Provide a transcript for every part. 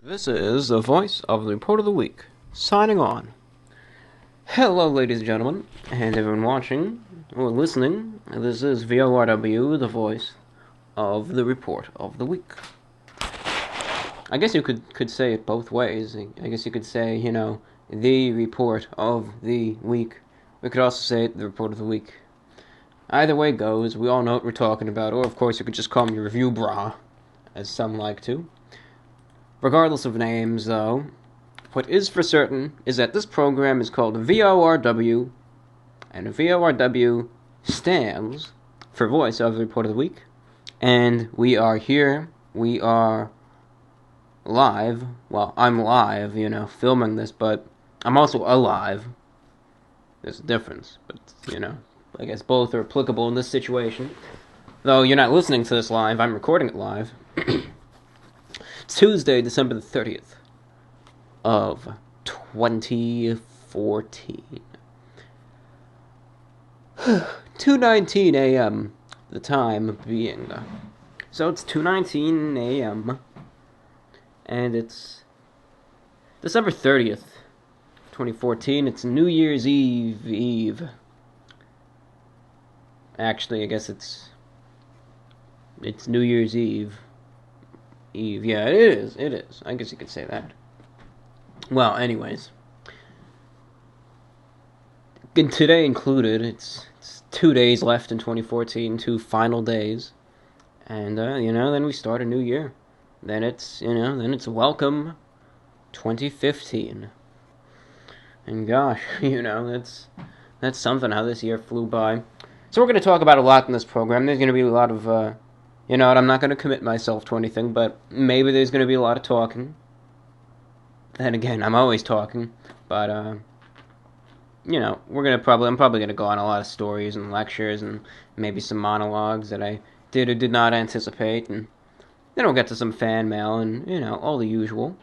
This is the voice of the report of the week, signing on. Hello, ladies and gentlemen, and everyone watching or listening. This is VORW, the voice of the report of the week. I guess you could say it both ways. I guess you could say, the report of the week. We could also say it, the report of the week. Either way goes, we all know what we're talking about, or of course you could just call me Review Bra, as some like to. Regardless of names, though, what is for certain is that this program is called VORW, and VORW stands for Voice of the Report of the Week, and we are here, we are live. Well, I'm live, filming this, but I'm also alive. There's a difference, but, I guess both are applicable in this situation. Though you're not listening to this live, I'm recording it live. It's Tuesday, December the 30th of 2014. 2:19 a.m. the time being. So it's 2:19 a.m. and it's December 30th, 2014. It's New Year's Eve. Actually, I guess it's New Year's Eve. Yeah, it is. I guess you could say that. Well, anyways. Today included, it's 2 days left in 2014, 2 final days. And, then we start a new year. Then it's welcome 2015. And gosh, that's something how this year flew by. So we're going to talk about a lot in this program. There's going to be a lot of, I'm not going to commit myself to anything, but maybe there's going to be a lot of talking. Then again, I'm always talking, but, I'm probably going to go on a lot of stories and lectures and maybe some monologues that I did or did not anticipate, and then we'll get to some fan mail and, all the usual.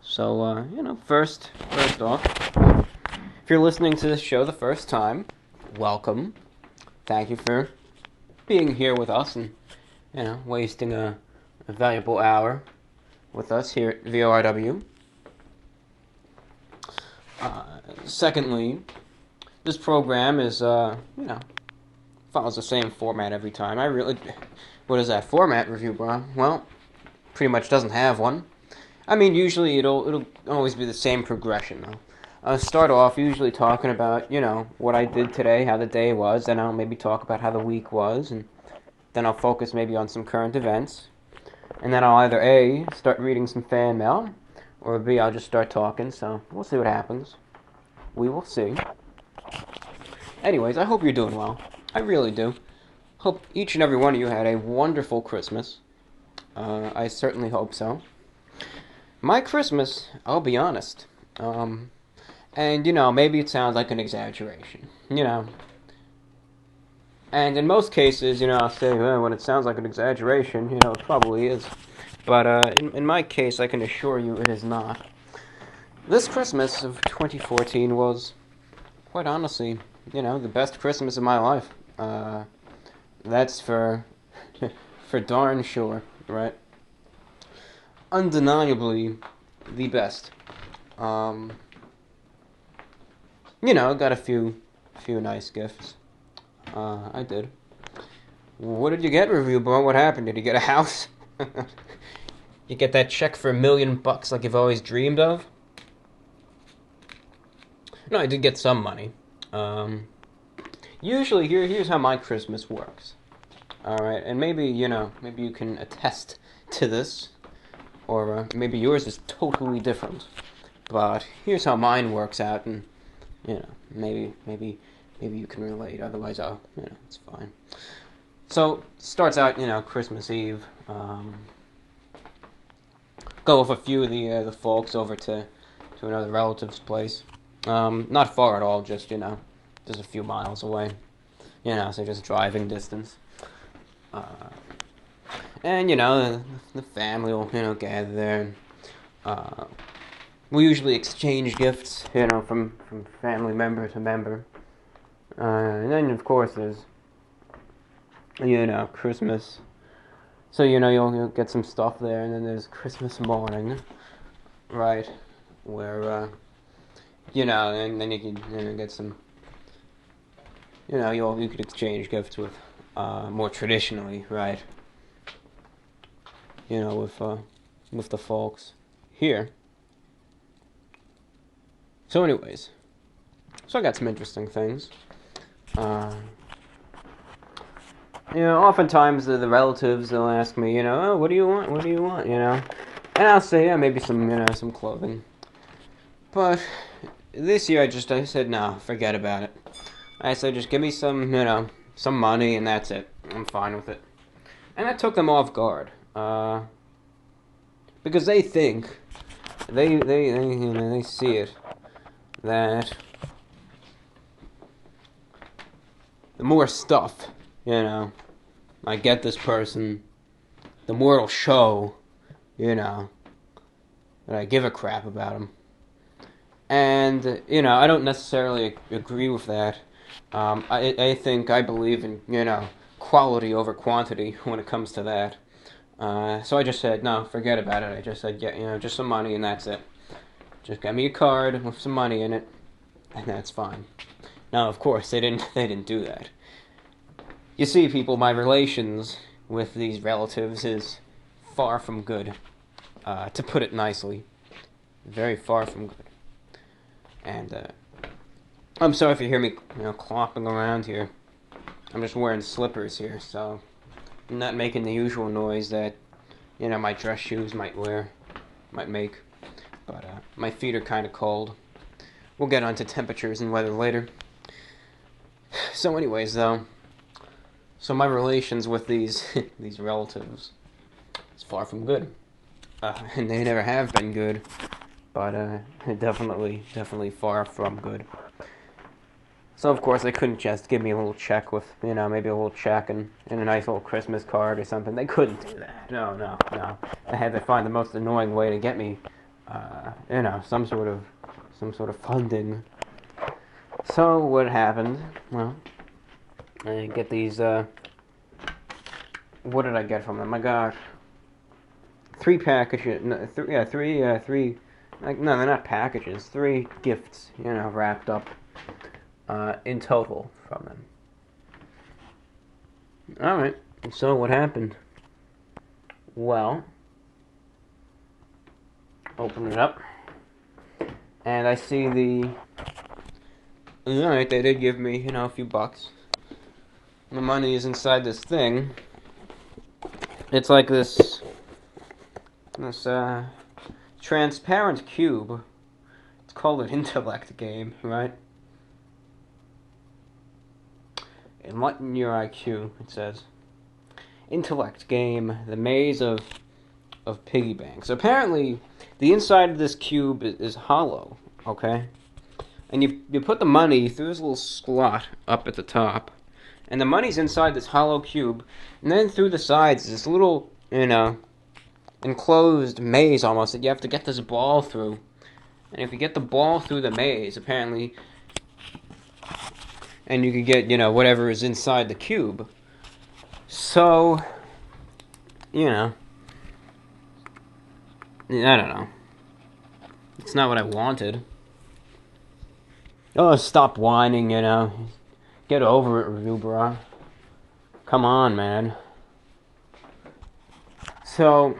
So, first off, if you're listening to this show the first time, welcome. Thank you for being here with us and, wasting a valuable hour with us here at VORW. Secondly, this program is, follows the same format every time. What is that format, Review Bro? Well, pretty much doesn't have one. I mean, usually it'll always be the same progression, though. I'll start off usually talking about, what I did today, how the day was, then I'll maybe talk about how the week was, and then I'll focus maybe on some current events, and then I'll either A, start reading some fan mail, or B, I'll just start talking, so we'll see what happens. We will see. Anyways, I hope you're doing well. I really do. Hope each and every one of you had a wonderful Christmas. I certainly hope so. My Christmas, I'll be honest, and, maybe it sounds like an exaggeration, And in most cases, I'll say, well, when it sounds like an exaggeration, it probably is. But in my case, I can assure you it is not. This Christmas of 2014 was, quite honestly, the best Christmas of my life. That's for darn sure, right? Undeniably the best. Got a few nice gifts. I did. What did you get, Review Bro? What happened? Did you get a house? You get that check for $1 million like you've always dreamed of? No, I did get some money. Usually, here's how my Christmas works. Alright, and maybe you can attest to this, or maybe yours is totally different. But here's how mine works out, and, maybe you can relate, otherwise it's fine. So, starts out, Christmas Eve, go with a few of the folks over to another relative's place. Not far at all, just a few miles away. So just driving distance. And, the family will, gather there. We usually exchange gifts, from family member to member. And then, of course, there's, Christmas. So, you'll get some stuff there, and then there's Christmas morning. right? Where, and then you can get some, you could exchange gifts with, more traditionally, right? With the folks here. So anyways, so I got some interesting things. Oftentimes the relatives, they'll ask me, oh, what do you want? What do you want? And I'll say, yeah, maybe some clothing. But this year I said, no, forget about it. I said, just give me some money and that's it. I'm fine with it. And that took them off guard. Because they think, they see it, that the more stuff, I get this person, the more it'll show, that I give a crap about them. And, I don't necessarily agree with that. I believe in, quality over quantity when it comes to that. So I just said, no, forget about it. I just said, yeah, just some money and that's it. Just get me a card with some money in it, and that's fine. Now, of course, they didn't do that. You see, people, my relations with these relatives is far from good, to put it nicely. Very far from good. And, I'm sorry if you hear me, clopping around here. I'm just wearing slippers here, so I'm not making the usual noise that, my dress shoes might make. But, my feet are kind of cold. We'll get onto temperatures and weather later. So anyways, though, so my relations with these these relatives is far from good. And they never have been good, but definitely far from good. So of course they couldn't just give me a little check with, maybe a little check and a nice little Christmas card or something. They couldn't do that. No. They had to find the most annoying way to get me, some sort of funding. So what happened? Well, I get these. What did I get from them? I got 3 packages. No, three. Like, no, they're not packages. 3 gifts, wrapped up. In total from them. Alright, so what happened? Well, open it up, and I see alright, they did give me, a few bucks. The money is inside this thing. It's like this transparent cube. It's called an intellect game, right? Enlighten your IQ, it says. Intellect game, the maze of piggy banks. Apparently, the inside of this cube is hollow, okay? And you put the money through this little slot up at the top, and the money's inside this hollow cube, and then through the sides, this little, enclosed maze almost that you have to get this ball through. And if you get the ball through the maze, apparently, and you can get, whatever is inside the cube. So, I don't know. It's not what I wanted. Oh, stop whining, Get over it, Rubra. Come on, man. So,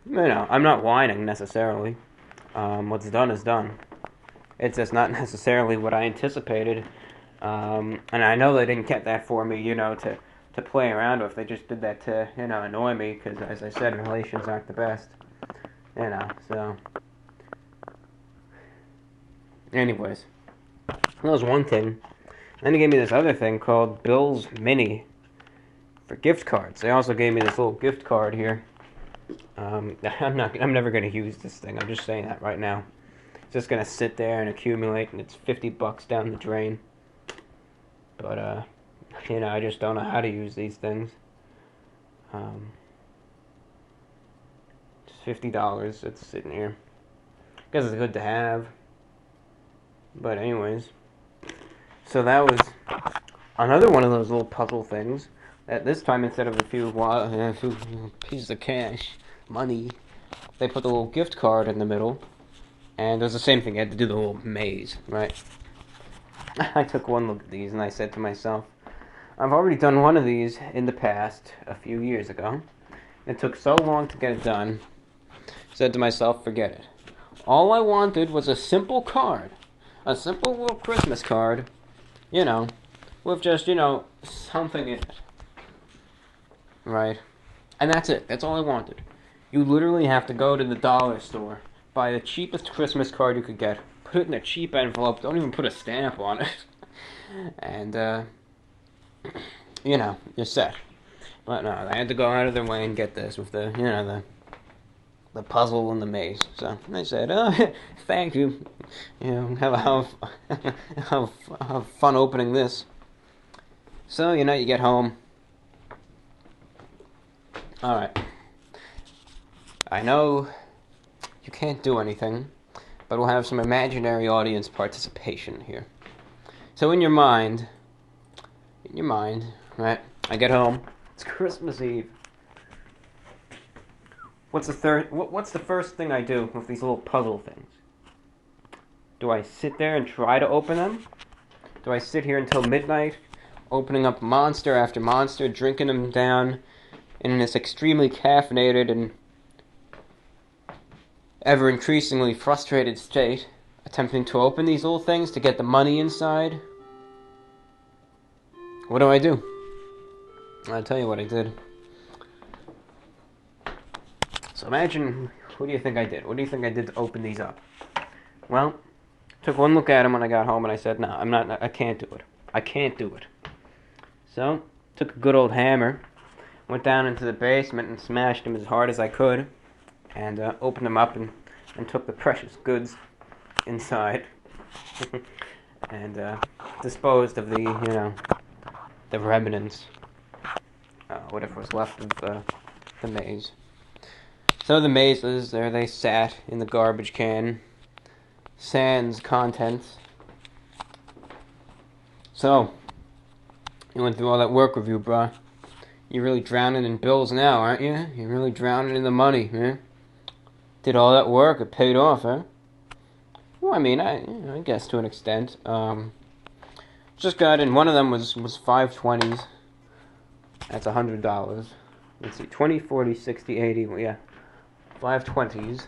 I'm not whining, necessarily. What's done is done. It's just not necessarily what I anticipated. And I know they didn't get that for me, to play around with. They just did that to, annoy me, because, as I said, relations aren't the best. So. Anyways. That was one thing. Then they gave me this other thing called Bill's Mini for gift cards. They also gave me this little gift card here. I'm never going to use this thing. I'm just saying that right now. It's just going to sit there and accumulate, and it's $50 down the drain. But, I just don't know how to use these things. It's $50. It's sitting here. Guess it's good to have. But anyways. So that was another one of those little puzzle things. That this time, instead of a few pieces of cash, money, they put the little gift card in the middle. And it was the same thing. You had to do the whole maze, right? I took one look at these and I said to myself, I've already done one of these in the past, a few years ago. It took so long to get it done. Said to myself, forget it. All I wanted was a simple card. A simple little Christmas card, you know, with just, something in it. Right? And that's it. That's all I wanted. You literally have to go to the dollar store, buy the cheapest Christmas card you could get, put it in a cheap envelope, don't even put a stamp on it, and, you're set. But no, they had to go out of their way and get this with the puzzle and the maze. So they said, thank you. Have fun opening this. So, you get home. Alright. I know you can't do anything, but we'll have some imaginary audience participation here. So in your mind, right, I get home, it's Christmas Eve. What's the first thing I do with these little puzzle things? Do I sit there and try to open them? Do I sit here until midnight, opening up monster after monster, drinking them down in this extremely caffeinated and ever-increasingly frustrated state, attempting to open these little things to get the money inside? What do I do? I'll tell you what I did. So imagine, what do you think I did? What do you think I did to open these up? Well, took one look at them when I got home and I said, no, I can't do it. I can't do it. So, took a good old hammer, went down into the basement and smashed them as hard as I could, and opened them up and took the precious goods inside, and disposed of the remnants, whatever was left of the maze. So the mazes, there they sat in the garbage can, sans contents. So, you went through all that work review, bruh. You're really drowning in bills now, aren't you? You're really drowning in the money, huh? Did all that work, it paid off, huh? Well, I mean, I guess to an extent. Just got in, one of them was 520s. That's $100. Let's see, 20, 40, 60, 80, well, yeah. 520s.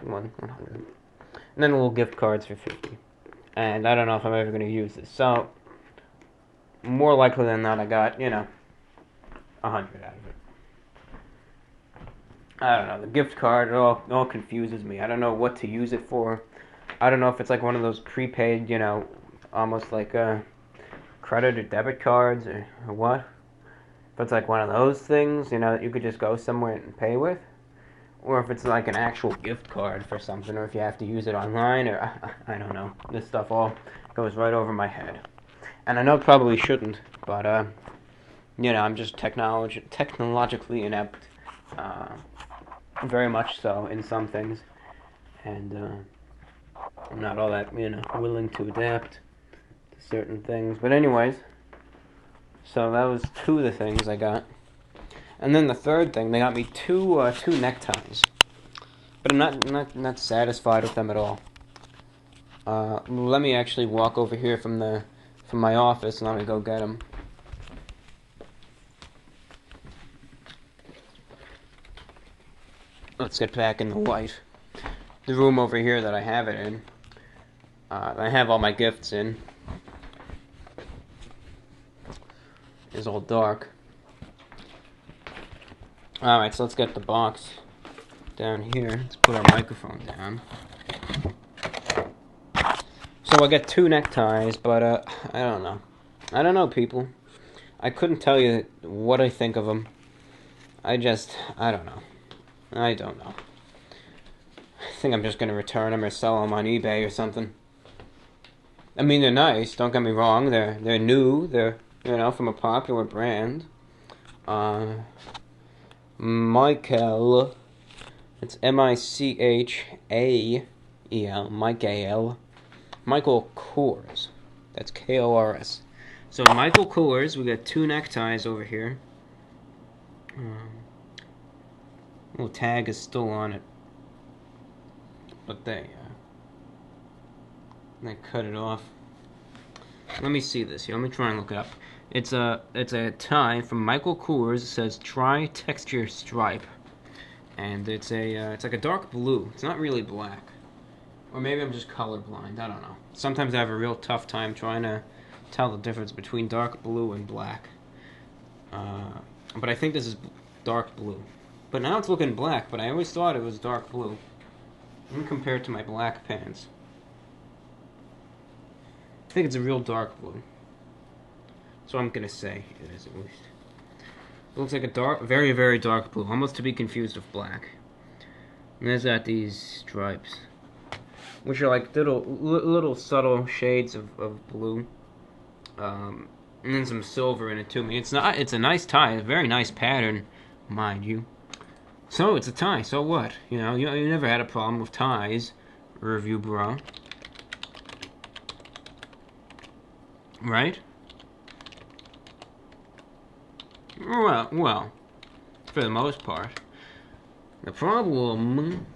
100. And then little gift cards for 50. And I don't know if I'm ever going to use this. So, more likely than not, I got, 100 out of it. I don't know, the gift card, it all confuses me. I don't know what to use it for. I don't know if it's like one of those prepaid, almost like credit or debit cards or what. If it's like one of those things, that you could just go somewhere and pay with. Or if it's like an actual gift card for something, or if you have to use it online, or I don't know. This stuff all goes right over my head. And I know it probably shouldn't, but, I'm just technologically inept. Very much so in some things. And, I'm not all that, willing to adapt to certain things. But anyways, so that was two of the things I got. And then the third thing, they got me two neckties. But I'm not satisfied with them at all. Let me actually walk over here from my office and let me go get them. Let's get back in the light. The room over here that I have it in. I have all my gifts in. Is all dark. Alright, so let's get the box down here. Let's put our microphone down. So I got two neckties, but I don't know. I don't know, people. I couldn't tell you what I think of them. I don't know. I don't know. I think I'm just going to return them or sell them on eBay or something. I mean, they're nice, don't get me wrong. They're new. They're, from a popular brand. Michael. It's Michael. Michael Kors. That's Kors. So Michael Kors, we got two neckties over here. Little tag is still on it. But there you are. And I cut it off. Let me see this here. Let me try and look it up. It's a tie from Michael Kors. It says Tri-Texture Stripe, and it's like a dark blue. It's not really black, or maybe I'm just colorblind. I don't know. Sometimes I have a real tough time trying to tell the difference between dark blue and black. But I think this is dark blue. But now it's looking black. But I always thought it was dark blue. Let me compare it to my black pants. I think it's a real dark blue. So I'm gonna say it is, at least. It looks like a dark, very, very dark blue, almost to be confused with black. And there's these stripes, which are like little subtle shades of blue, and then some silver in it too. I mean, it's a nice tie, a very nice pattern, mind you. So it's a tie. So what? You know, you never had a problem with ties, review bra, right? Well, for the most part. The problem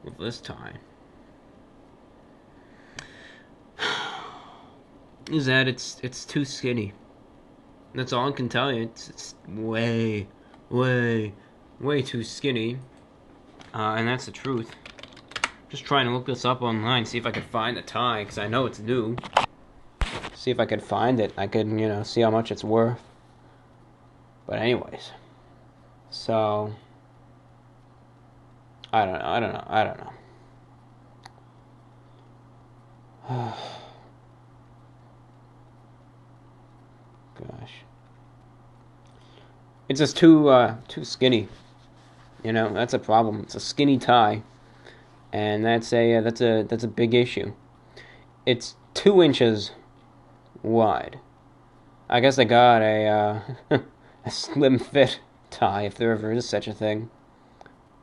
with this tie is that it's too skinny. That's all I can tell you. It's way too skinny, and that's the truth. Just trying to look this up online, see if I could find a tie, because I know it's new. See if I could find it. I could, see how much it's worth. But anyways, so I don't know. Gosh, it's just too skinny. That's a problem. It's a skinny tie, and that's a big issue. It's 2 inches wide. I guess I got a a slim fit tie, if there ever is such a thing.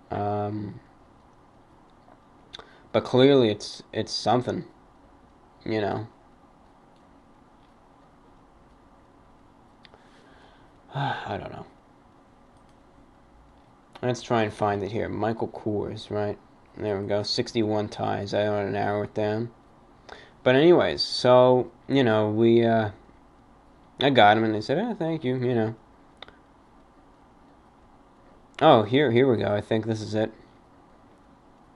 But clearly it's something, I don't know. Let's try and find it here. Michael Kors, right? There we go. 61 ties. I want to narrow it down. But anyways, so, I got him and they said, oh, thank you, Oh, here we go. I think this is it.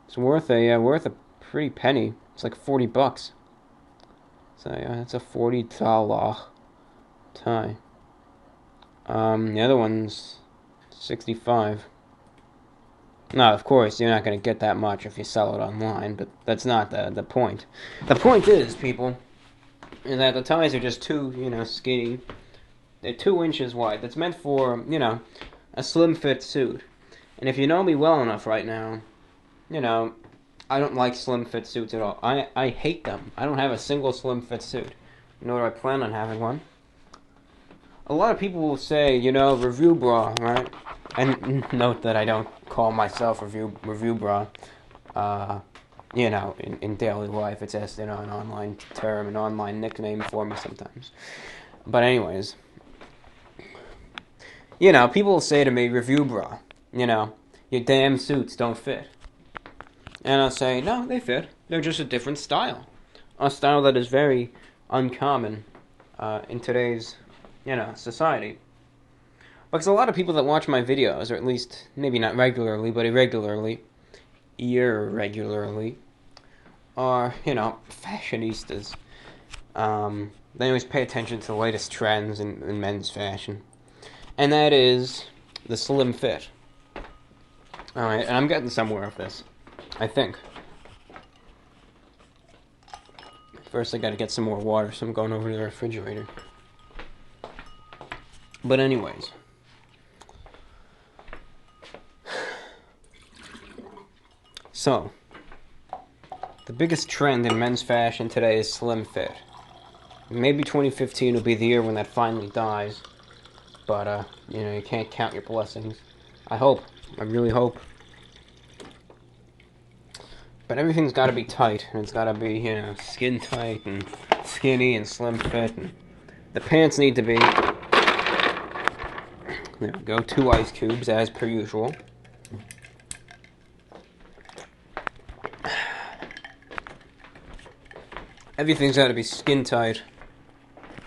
It's worth a pretty penny. It's like $40. So yeah, that's a $40 tie. The other one's 65. Now, of course, you're not going to get that much if you sell it online, but that's not the point. The point is, people, is that the ties are just too, skinny. They're 2 inches wide. That's meant for, a slim fit suit. And if you know me well enough right now, I don't like slim fit suits at all. I hate them. I don't have a single slim fit suit, nor do I plan on having one. A lot of people will say, review bra, right? And note that I don't call myself review bra, in daily life. It's just, an online term, an online nickname for me sometimes. But anyways, people will say to me, review bra, your damn suits don't fit. And I'll say, no, they fit. They're just a different style. A style that is very uncommon in today's, society. Because a lot of people that watch my videos, or at least, maybe not regularly, but irregularly, are, fashionistas. They always pay attention to the latest trends in men's fashion. And that is the slim fit. Alright, and I'm getting somewhere with this, I think. First I gotta get some more water, so I'm going over to the refrigerator. But anyways. So, the biggest trend in men's fashion today is slim fit. Maybe 2015 will be the year when that finally dies. But, you can't count your blessings. I hope. I really hope. But everything's got to be tight. And it's got to be, skin tight and skinny and slim fit. And the pants need to be... There we go. 2 ice cubes, as per usual. everything's got to be skin tight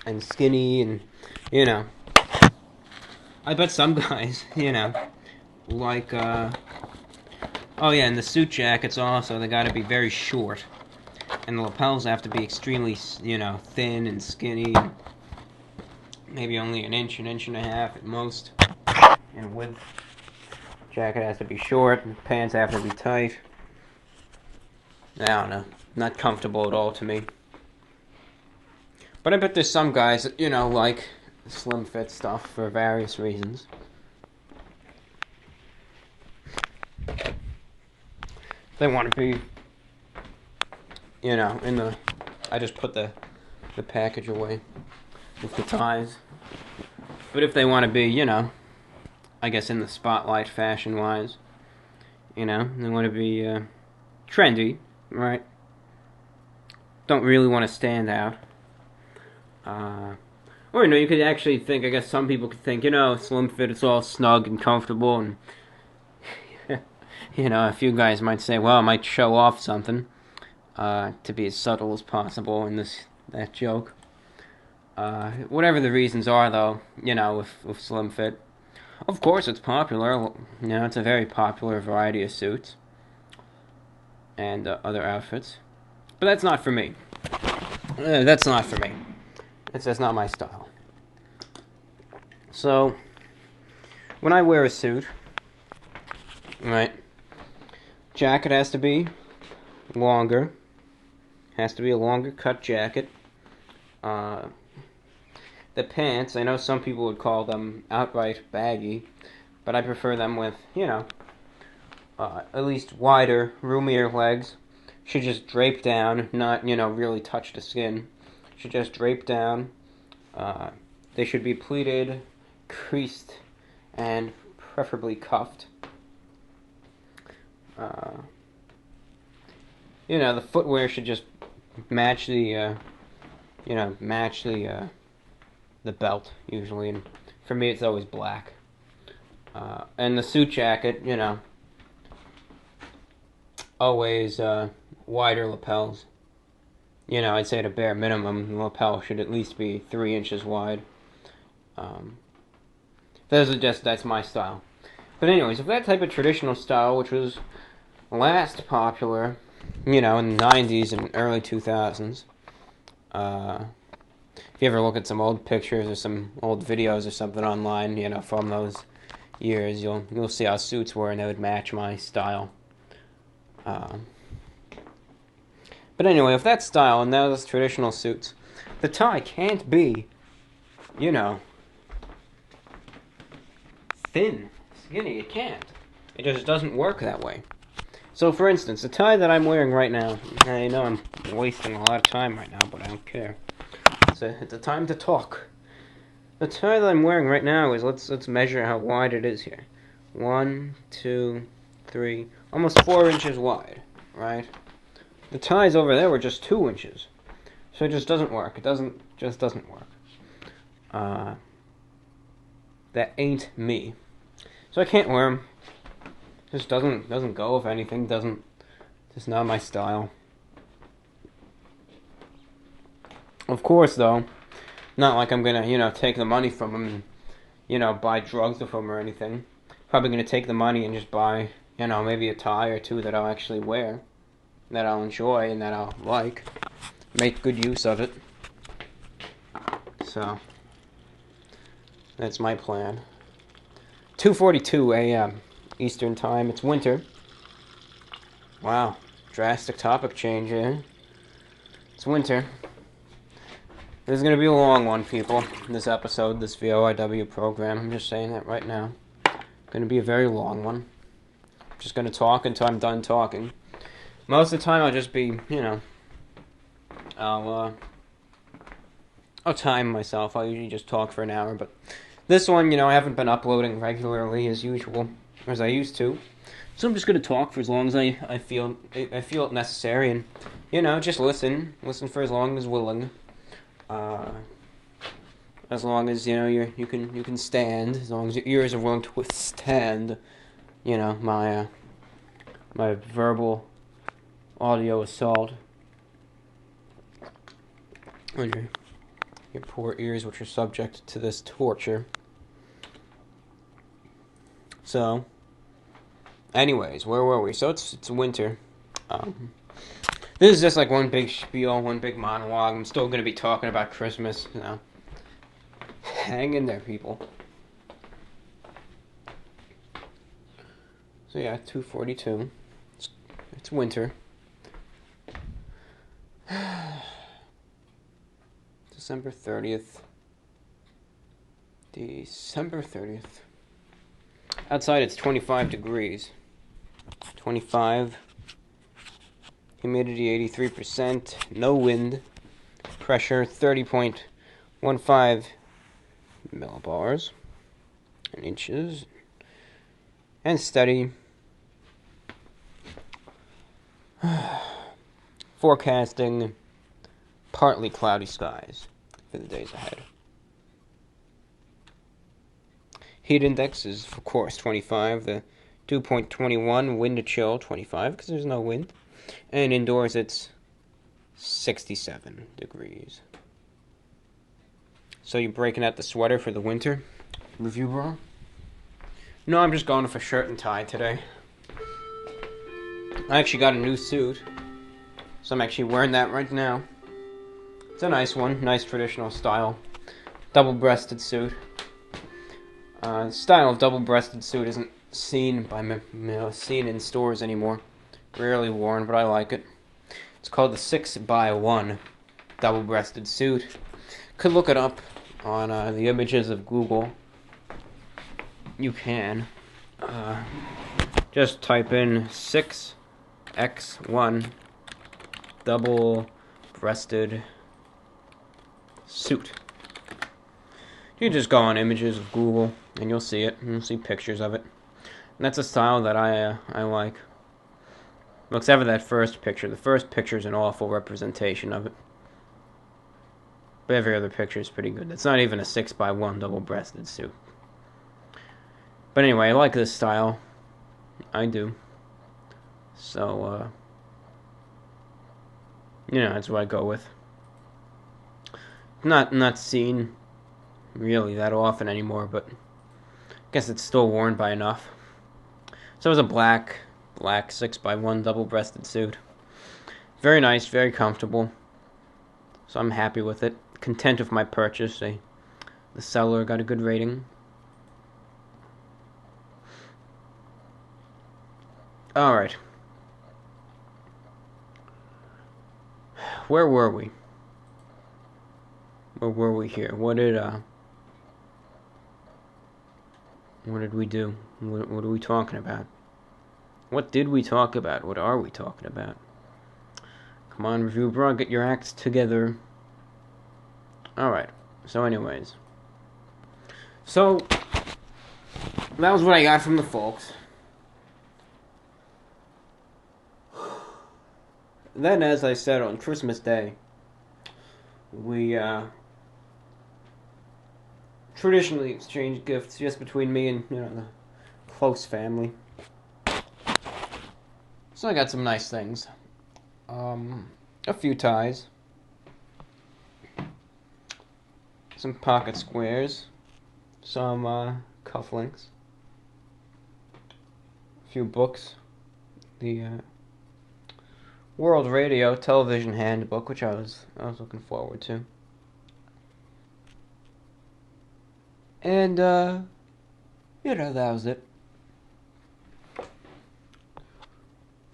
and skinny, and you know. I bet some guys, you know, like oh yeah, and the suit jackets also, they got to be very short, and the lapels have to be extremely, you know, thin and skinny, maybe only an inch and a half at most in width. Jacket has to be short, and pants have to be tight. I don't know, not comfortable at all to me. But I bet there's some guys that, you know, like slim fit stuff for various reasons. They want to be, you know, in the... I just put the package away with the ties. But if they want to be, you know, I guess in the spotlight fashion-wise, you know, they want to be trendy, right? Don't really want to stand out. Or, you know, you could actually think, I guess some people could think, you know, slim fit, it's all snug and comfortable, and, you know, a few guys might say, well, I might show off something, to be as subtle as possible in that joke. Whatever the reasons are, though, you know, with slim fit, of course it's popular, you know, it's a very popular variety of suits, and other outfits, but that's not for me. That's not for me. That's not my style. So, when I wear a suit, right, jacket has to be longer. Has to be a longer cut jacket. The pants, I know some people would call them outright baggy, but I prefer them with, you know, at least wider, roomier legs. Should just drape down, not, you know, really touch the skin. Should just drape down. They should be pleated, creased, and preferably cuffed. You know, the footwear should just match the, you know, match the belt, usually. And for me, it's always black. And the suit jacket, you know, always wider lapels. You know, I'd say at a bare minimum, the lapel should at least be 3 inches wide. That's my style. But anyways, if that type of traditional style, which was last popular, you know, in the 90s and early 2000s, if you ever look at some old pictures or some old videos or something online, you know, from those years, you'll see how suits were, and they would match my style. But anyway, if that style and those traditional suits, the tie can't be, you know, thin, skinny. It can't. It just doesn't work that way. So, for instance, the tie that I'm wearing right now, I know I'm wasting a lot of time right now, but I don't care. It's a time to talk. The tie that I'm wearing right now is, let's measure how wide it is here. 1, 2, 3, almost 4 inches wide, right? The ties over there were just 2 inches. So it just doesn't work. It just doesn't work. That ain't me. So I can't wear them. Just doesn't go, if anything. Just not my style. Of course, though, not like I'm gonna, you know, take the money from them and, you know, buy drugs with them or anything. Probably gonna take the money and just buy, you know, maybe a tie or two that I'll actually wear, that I'll enjoy and that I'll like. Make good use of it. So, that's my plan. 2:42 a.m. Eastern Time. It's winter. Wow. Drastic topic change, eh? It's winter. This is going to be a long one, people. This episode, this VORW program. I'm just saying that right now. Going to be a very long one. I'm just going to talk until I'm done talking. Most of the time I'll just be, you know, I'll time myself. I'll usually just talk for an hour, but this one, you know, I haven't been uploading regularly as usual, as I used to. So I'm just going to talk for as long as I feel it necessary, and, you know, just listen for as long as willing. As long as, you know, you can stand, as long as your ears are willing to withstand, you know, my verbal audio assault. on your poor ears, which are subject to this torture. So, anyways, where were we? So it's winter. This is just like one big spiel, one big monologue. I'm still going to be talking about Christmas, you know. Hang in there, people. So yeah, 2:42. It's winter. December 30th. December 30th. Outside it's 25 degrees. 25. Humidity 83%. No wind. Pressure 30.15 millibars in inches. And steady. Forecasting partly cloudy skies for the days ahead. Heat index is, of course, 25. The 2.21, wind to chill, 25, because there's no wind. And indoors, it's 67 degrees. So you breaking out the sweater for the winter? Review, bro? No, I'm just going for shirt and tie today. I actually got a new suit, so I'm actually wearing that right now. It's a nice one, nice traditional style. Double-breasted suit. Style of double-breasted suit isn't seen seen in stores anymore. Rarely worn, but I like it. It's called the 6x1 double-breasted suit. Could look it up on the images of Google. You can. Just type in 6x1 double-breasted suit. You just go on images of Google and you'll see it. You'll see pictures of it. And that's a style that I like. Well, except for that first picture. The first picture is an awful representation of it. But every other picture is pretty good. It's not even a 6x1 double-breasted suit. But anyway, I like this style. I do. So, that's what I go with. Not seen really that often anymore, but I guess it's still worn by enough. So it was a black 6x1 double-breasted suit. Very nice, very comfortable. So I'm happy with it. Content with my purchase. The seller got a good rating. Alright. Where were we? Where were we here? What did we do? What are we talking about? What did we talk about? What are we talking about? Come on, Review Bro, get your acts together. Alright, so anyways. So, that was what I got from the folks. Then, as I said, on Christmas Day, we traditionally exchange gifts just between me and, the close family. So I got some nice things. A few ties. Some pocket squares. Some cufflinks. A few books. The World Radio Television Handbook, which I was looking forward to. And that was it.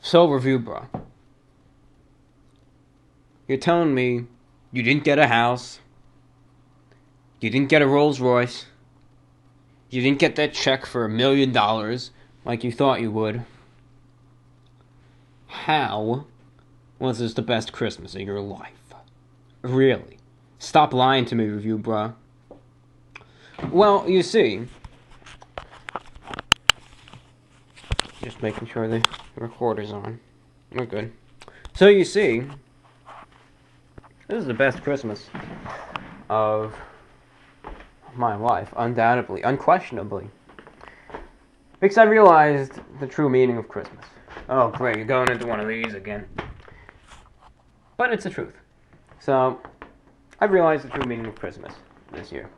So, Review Bro, you're telling me you didn't get a house, you didn't get a Rolls Royce, you didn't get that check for $1 million like you thought you would. How was this the best Christmas of your life? Really? Stop lying to me, Review Bro. Well, you see, just making sure the recorder's on. We're good. So you see, this is the best Christmas of my life, undoubtedly, unquestionably. Because I realized the true meaning of Christmas. Oh, great, you're going into one of these again. But it's the truth. So, I've realized the true meaning of Christmas this year.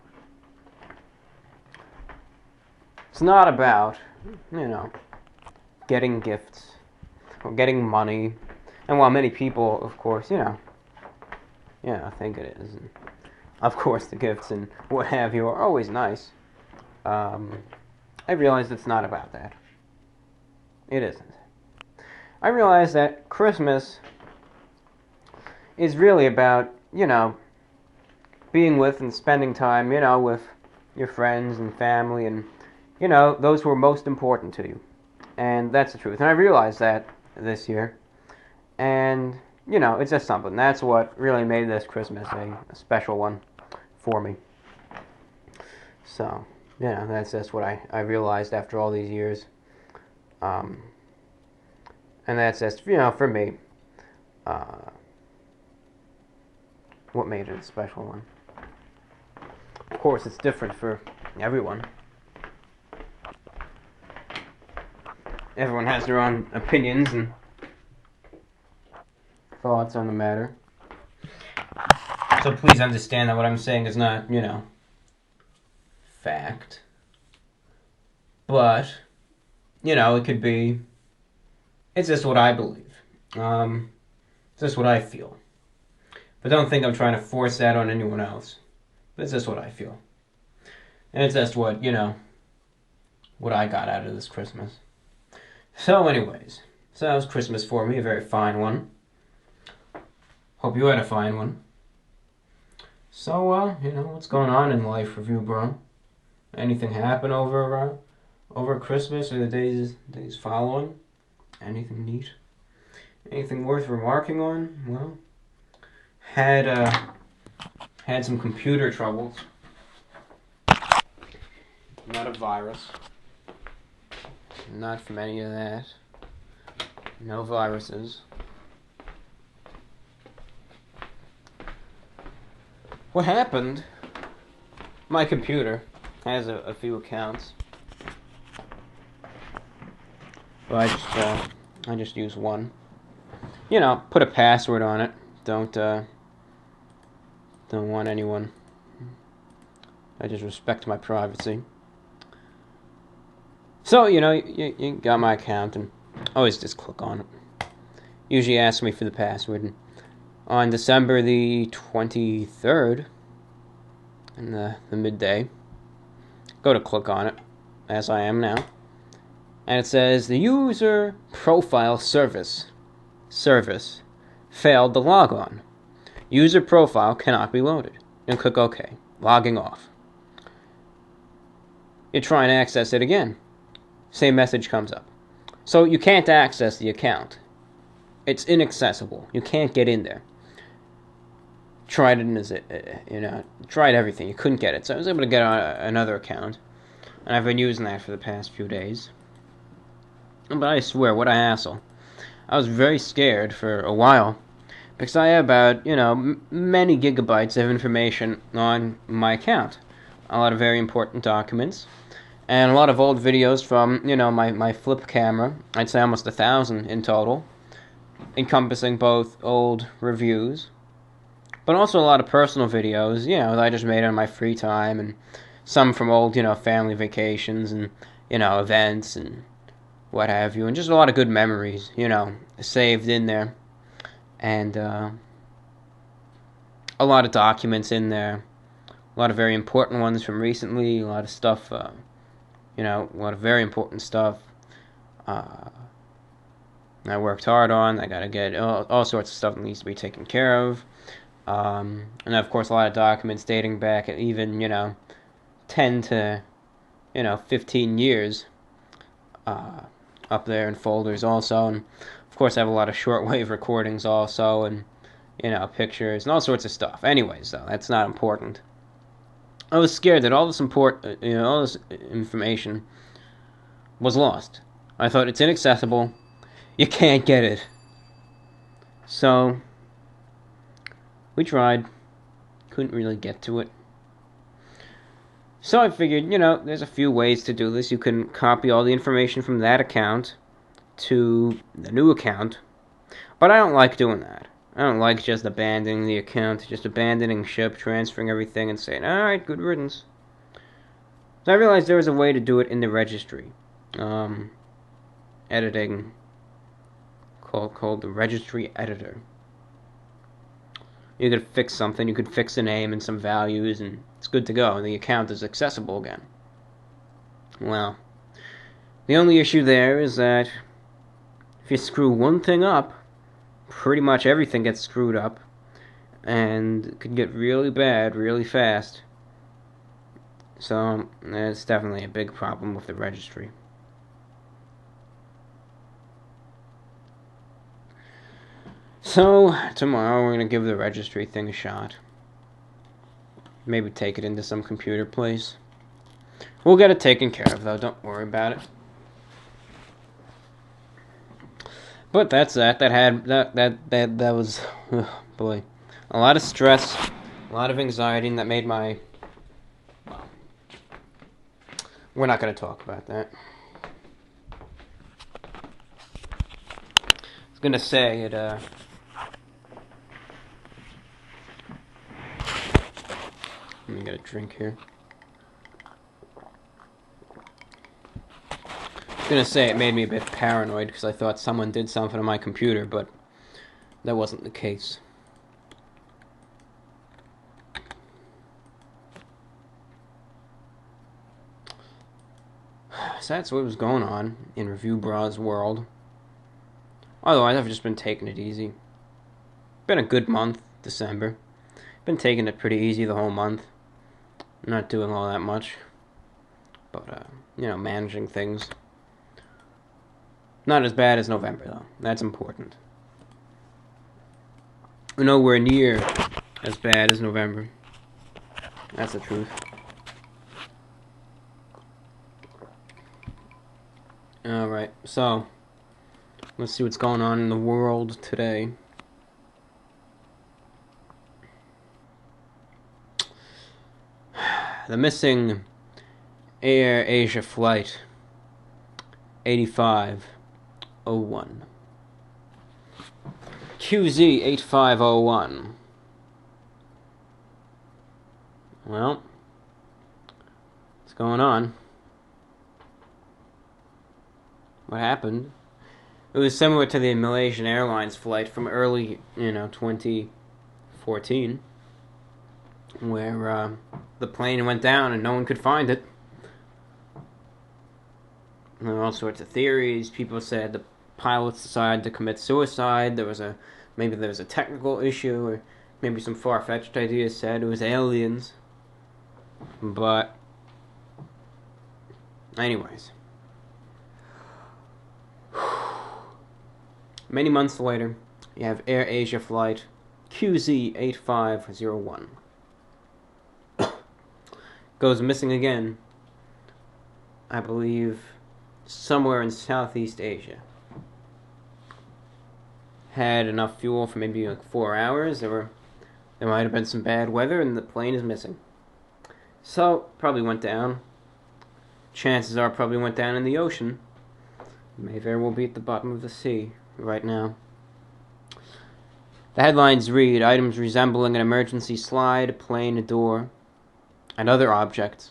It's not about, getting gifts or getting money. And while many people, of course, think it is. And of course, the gifts and what have you are always nice. I realized it's not about that. It isn't. I realized that Christmas is really about, being with and spending time, with your friends and family and, those who are most important to you. And that's the truth. And I realized that this year. And, it's just something. That's what really made this Christmas a special one for me. So, that's just what I realized after all these years. And that's just, for me, what made it a special one. Of course, it's different for everyone. Everyone has their own opinions and thoughts on the matter. So please understand that what I'm saying is not, fact. But, it could be, it's just what I believe. It's just what I feel. But don't think I'm trying to force that on anyone else. It's just what I feel. And it's just what, what I got out of this Christmas. So anyways, so that was Christmas for me, a very fine one. Hope you had a fine one. So, what's going on in life review, bro? Anything happen over Christmas or the days following? Anything neat? Anything worth remarking on? Well, had some computer troubles. Not a virus. Not from any of that. No viruses. What happened? My computer has a few accounts. But I just use one. Put a password on it. Don't want anyone. I just respect my privacy. So, you got my account and always just click on it. Usually ask me for the password. And on December the 23rd, in the midday, go to click on it, as I am now. And it says, the user profile service failed to log on. User profile cannot be loaded. And click OK. Logging off. You try and access it again. Same message comes up. So you can't access the account. It's inaccessible. You can't get in there. Tried it, tried everything. You couldn't get it. So I was able to get on another account. And I've been using that for the past few days. But I swear, what a hassle. I was very scared for a while. Because I have about, many gigabytes of information on my account. A lot of very important documents. And a lot of old videos from, my flip camera. I'd say almost 1,000 in total. Encompassing both old reviews. But also a lot of personal videos, that I just made on my free time. And some from old, family vacations and, events and what have you. And just a lot of good memories, saved in there. And a lot of documents in there. A lot of very important ones from recently. A lot of stuff, a lot of very important stuff. I worked hard on. I gotta get all sorts of stuff that needs to be taken care of. And of course a lot of documents dating back even, 10 to, 15 years. Up there in folders also. And of course I have a lot of shortwave recordings also. And, pictures and all sorts of stuff. Anyways, though, that's not important. I was scared that all this all this information was lost. I thought it's inaccessible. You can't get it. So we tried. Couldn't really get to it. So I figured, there's a few ways to do this. You can copy all the information from that account to the new account. But I don't like doing that. I don't like just abandoning the account, just abandoning ship, transferring everything, and saying, alright, good riddance. So I realized there was a way to do it in the registry. Editing called the registry editor. You could fix something, you could fix a name and some values, and it's good to go, and the account is accessible again. Well, the only issue there is that if you screw one thing up, pretty much everything gets screwed up, and it could get really bad really fast. So, it's definitely a big problem with the registry. So, tomorrow we're going to give the registry thing a shot. Maybe take it into some computer place. We'll get it taken care of, though. Don't worry about it. But that's that. That was, oh boy, a lot of stress, a lot of anxiety, and that made my. Well, we're not going to talk about that. I was going to say it. Let me get a drink here. I was gonna say it made me a bit paranoid because I thought someone did something on my computer, but that wasn't the case. So that's what was going on in Review Bra's world. Otherwise, I've just been taking it easy. Been a good month, December. Been taking it pretty easy the whole month. Not doing all that much. But, managing things. Not as bad as November, though. That's important. Nowhere near as bad as November. That's the truth. Alright, so let's see what's going on in the world today. The missing Air Asia flight 8501. QZ 8501. Well, what's going on? What happened? It was similar to the Malaysian Airlines flight from early, 2014, where the plane went down and no one could find it. There were all sorts of theories. People said the pilots decided to commit suicide. Maybe there was a technical issue, or maybe some far-fetched ideas said it was aliens. But anyways, many months later, you have Air Asia flight QZ 8501 goes missing again. I believe somewhere in Southeast Asia. Had enough fuel for maybe 4 hours. There might have been some bad weather, and the plane is missing. So, probably went down. Chances are probably went down in the ocean. May very well be at the bottom of the sea right now. The headlines read, items resembling an emergency slide, a plane, a door, and other objects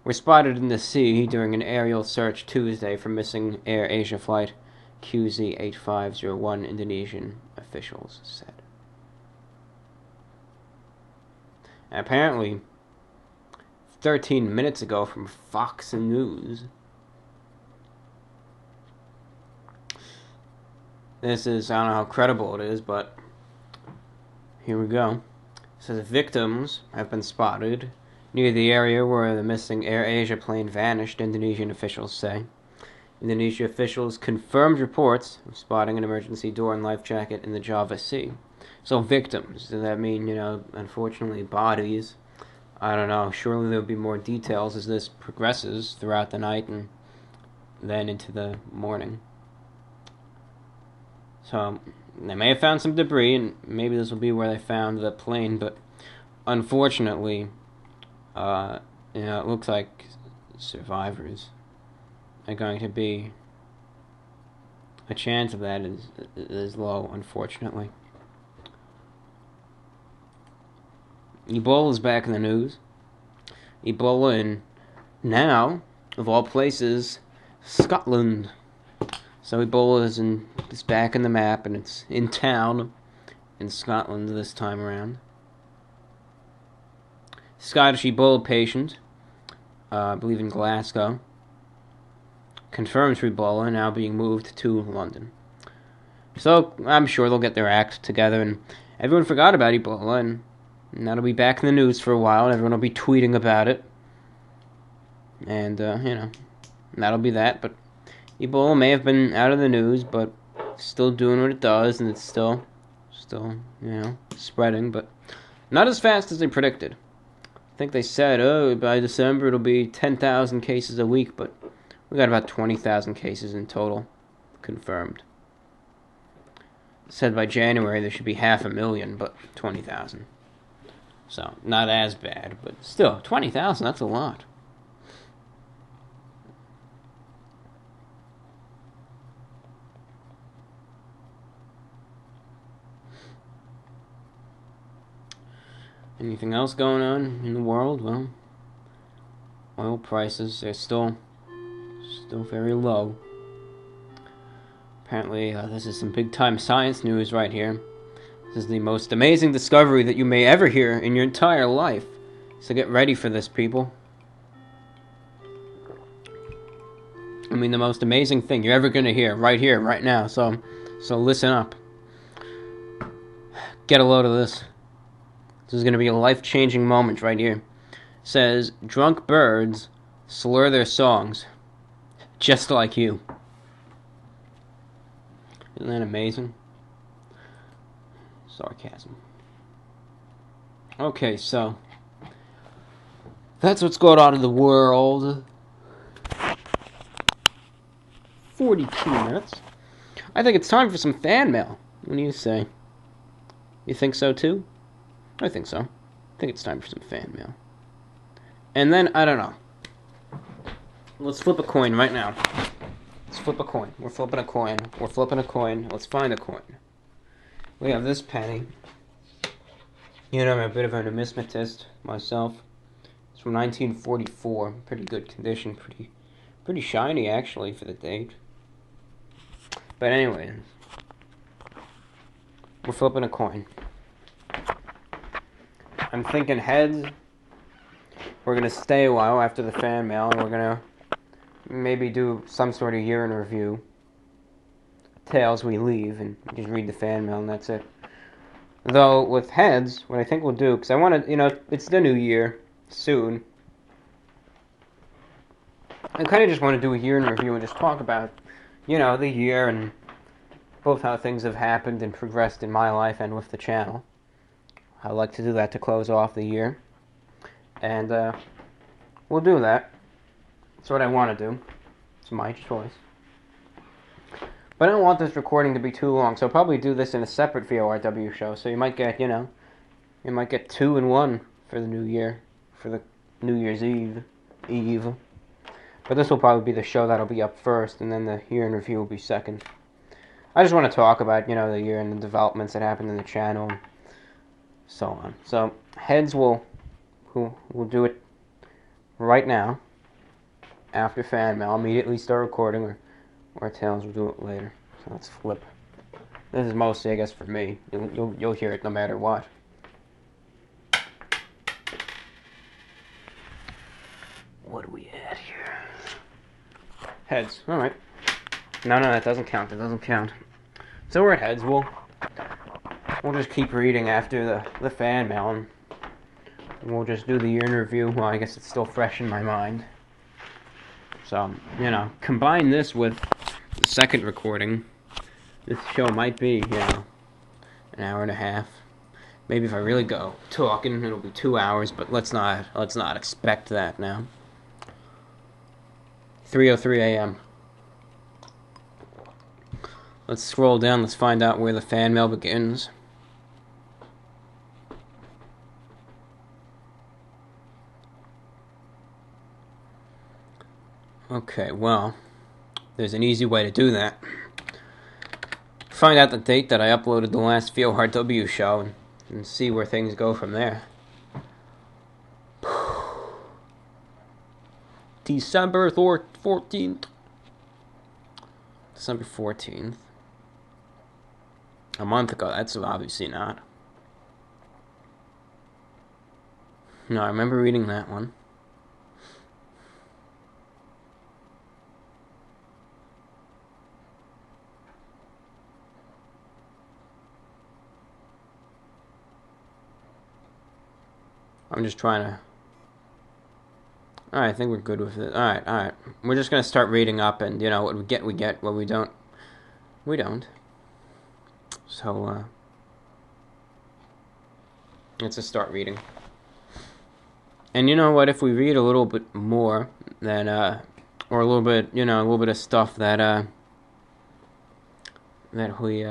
were spotted in the sea during an aerial search Tuesday for missing Air Asia flight QZ 8501, Indonesian officials said. And apparently, 13 minutes ago from Fox News, this is, I don't know how credible it is, but here we go. It says victims have been spotted near the area where the missing Air Asia plane vanished, Indonesian officials say. Indonesia officials confirmed reports of spotting an emergency door and life jacket in the Java Sea. So victims, does that mean, unfortunately bodies? I don't know. Surely there'll be more details as this progresses throughout the night and then into the morning. So they may have found some debris, and maybe this will be where they found the plane, but unfortunately, it looks like survivors are going to be, a chance of that is low, unfortunately. Ebola's back in the news. Ebola in, now, of all places, Scotland. So Ebola is back in the map, and it's in town in Scotland this time around. Scottish Ebola patient, I believe in Glasgow, confirmed for Ebola, now being moved to London. So I'm sure they'll get their act together, and everyone forgot about Ebola, and that'll be back in the news for a while, and everyone will be tweeting about it. And, that'll be that. But Ebola may have been out of the news, but still doing what it does, and it's still, spreading, but not as fast as they predicted. I think they said, by December it'll be 10,000 cases a week, but we got about 20,000 cases in total confirmed. Said by January there should be 500,000, but 20,000. So, not as bad, but still, 20,000, that's a lot. Anything else going on in the world? Well, oil prices are still very low. Apparently, this is some big-time science news right here. This is the most amazing discovery that you may ever hear in your entire life. So get ready for this, people. I mean, the most amazing thing you're ever going to hear right here, right now. So listen up. Get a load of this. This is going to be a life-changing moment right here. It says, drunk birds slur their songs, just like you. Isn't that amazing? Sarcasm. Okay, so that's what's going on in the world. 42 minutes. I think it's time for some fan mail. What do you say? You think so too? I think so. I think it's time for some fan mail. And then, I don't know. Let's flip a coin right now. Let's flip a coin. We're flipping a coin. We're flipping a coin. Let's find a coin. We have this penny. You know, I'm a bit of a numismatist myself. It's from 1944. Pretty good condition. Pretty shiny, actually, for the date. But anyway, we're flipping a coin. I'm thinking heads. We're going to stay a while after the fan mail, and we're going to maybe do some sort of year in review. Tails, we leave and just read the fan mail, and that's it. Though, with heads, what I think we'll do, because I want to, it's the new year, soon. I kind of just want to do a year in review and just talk about, the year and both how things have happened and progressed in my life and with the channel. I like to do that to close off the year. And, we'll do that. That's what I want to do. It's my choice. But I don't want this recording to be too long, so I'll probably do this in a separate VORW show. So you might get, you might get 2 in 1 for the new year, for the New Year's Eve. But this will probably be the show that'll be up first, and then the year in review will be second. I just want to talk about, the year and the developments that happened in the channel, and so on. So, heads we'll do it right now, after fan mail. I'll immediately start recording, or tails will do it later. So let's flip. This is mostly, I guess, for me. You'll hear it no matter what. What do we add here? Heads. All right. No, that doesn't count. It doesn't count. So we're at heads. We'll just keep reading after the fan mail, and we'll just do the year in review. Well, I guess it's still fresh in my mind. So, combine this with the second recording. This show might be, an hour and a half. Maybe if I really go talking, it'll be 2 hours, but let's not expect that now. 3:03 a.m. Let's scroll down, let's find out where the fan mail begins. Okay, well, there's an easy way to do that. Find out the date that I uploaded the last VORW show and see where things go from there. December 14th. December 14th. A month ago, that's obviously not. No, I remember reading that one. I'm just trying to... Alright, I think we're good with it. Alright. We're just going to start reading up, and, you know, what we get, we get. What we don't, we don't. So, let's just start reading. And you know what, if we read a little bit more than, or a little bit, you know, a little bit of stuff that we,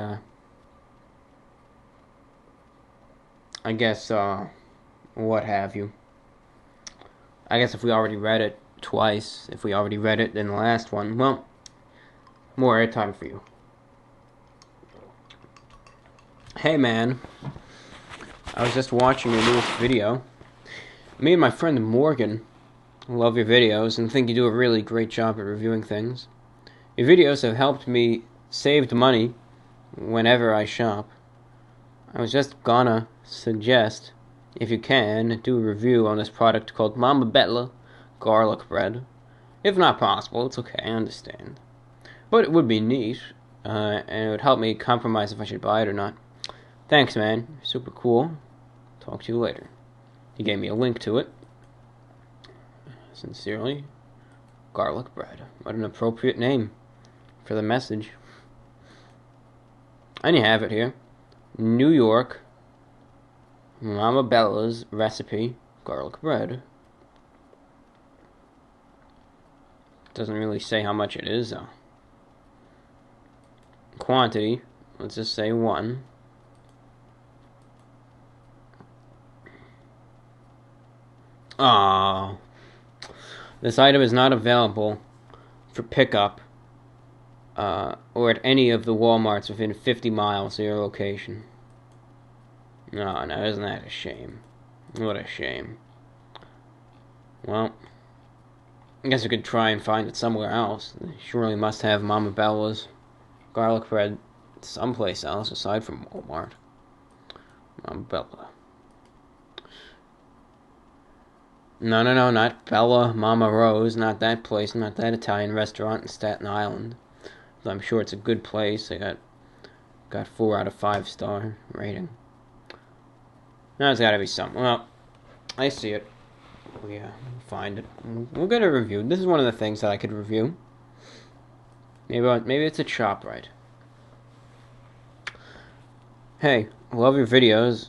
I guess, what have you. I guess if we already read it twice, if we already read it in the last one, well, more airtime for you. Hey man, I was just watching your newest video. Me and my friend Morgan love your videos and think you do a really great job at reviewing things. Your videos have helped me save money whenever I shop. I was just gonna suggest, if you can, do a review on this product called Mama Bella garlic bread. If not possible, it's okay, I understand. But it would be neat, and it would help me compromise if I should buy it or not. Thanks, man. Super cool. Talk to you later. He gave me a link to it. Sincerely, garlic bread. What an appropriate name for the message. And you have it here. New York, Mama Bella's recipe, garlic bread. Doesn't really say how much it is, though. Quantity, let's just say 1. Oh, this item is not available for pickup or at any of the Walmarts within 50 miles of your location. No, isn't that a shame? What a shame. Well, I guess we could try and find it somewhere else. They surely must have Mama Bella's garlic bread someplace else aside from Walmart. Mama Bella. No, not Bella Mama Rose, not that place, not that Italian restaurant in Staten Island. I'm sure it's a good place. They got 4 out of 5 star rating. No, it's gotta be something. Well, I see it. Yeah, find it. We'll get a review. This is one of the things that I could review. Maybe it's a chop right. Hey, love your videos.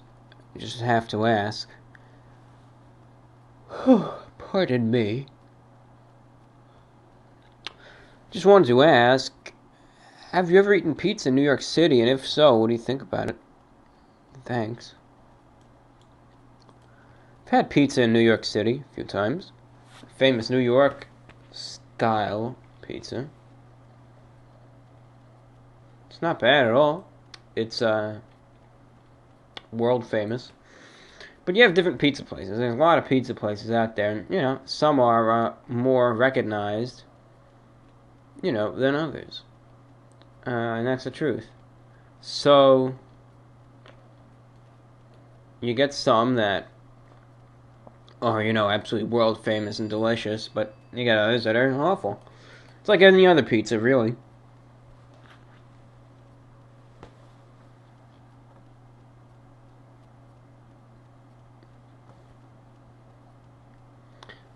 Just have to ask. Pardon me. Just wanted to ask, have you ever eaten pizza in New York City? And if so, what do you think about it? Thanks. I've had pizza in New York City a few times. Famous New York style pizza. It's not bad at all. It's world famous. But you have different pizza places. There's a lot of pizza places out there, and, you know, some are more recognized, you know, than others. And that's the truth. So, you get some that are, you know, absolutely world famous and delicious, but you get others that are awful. It's like any other pizza, really.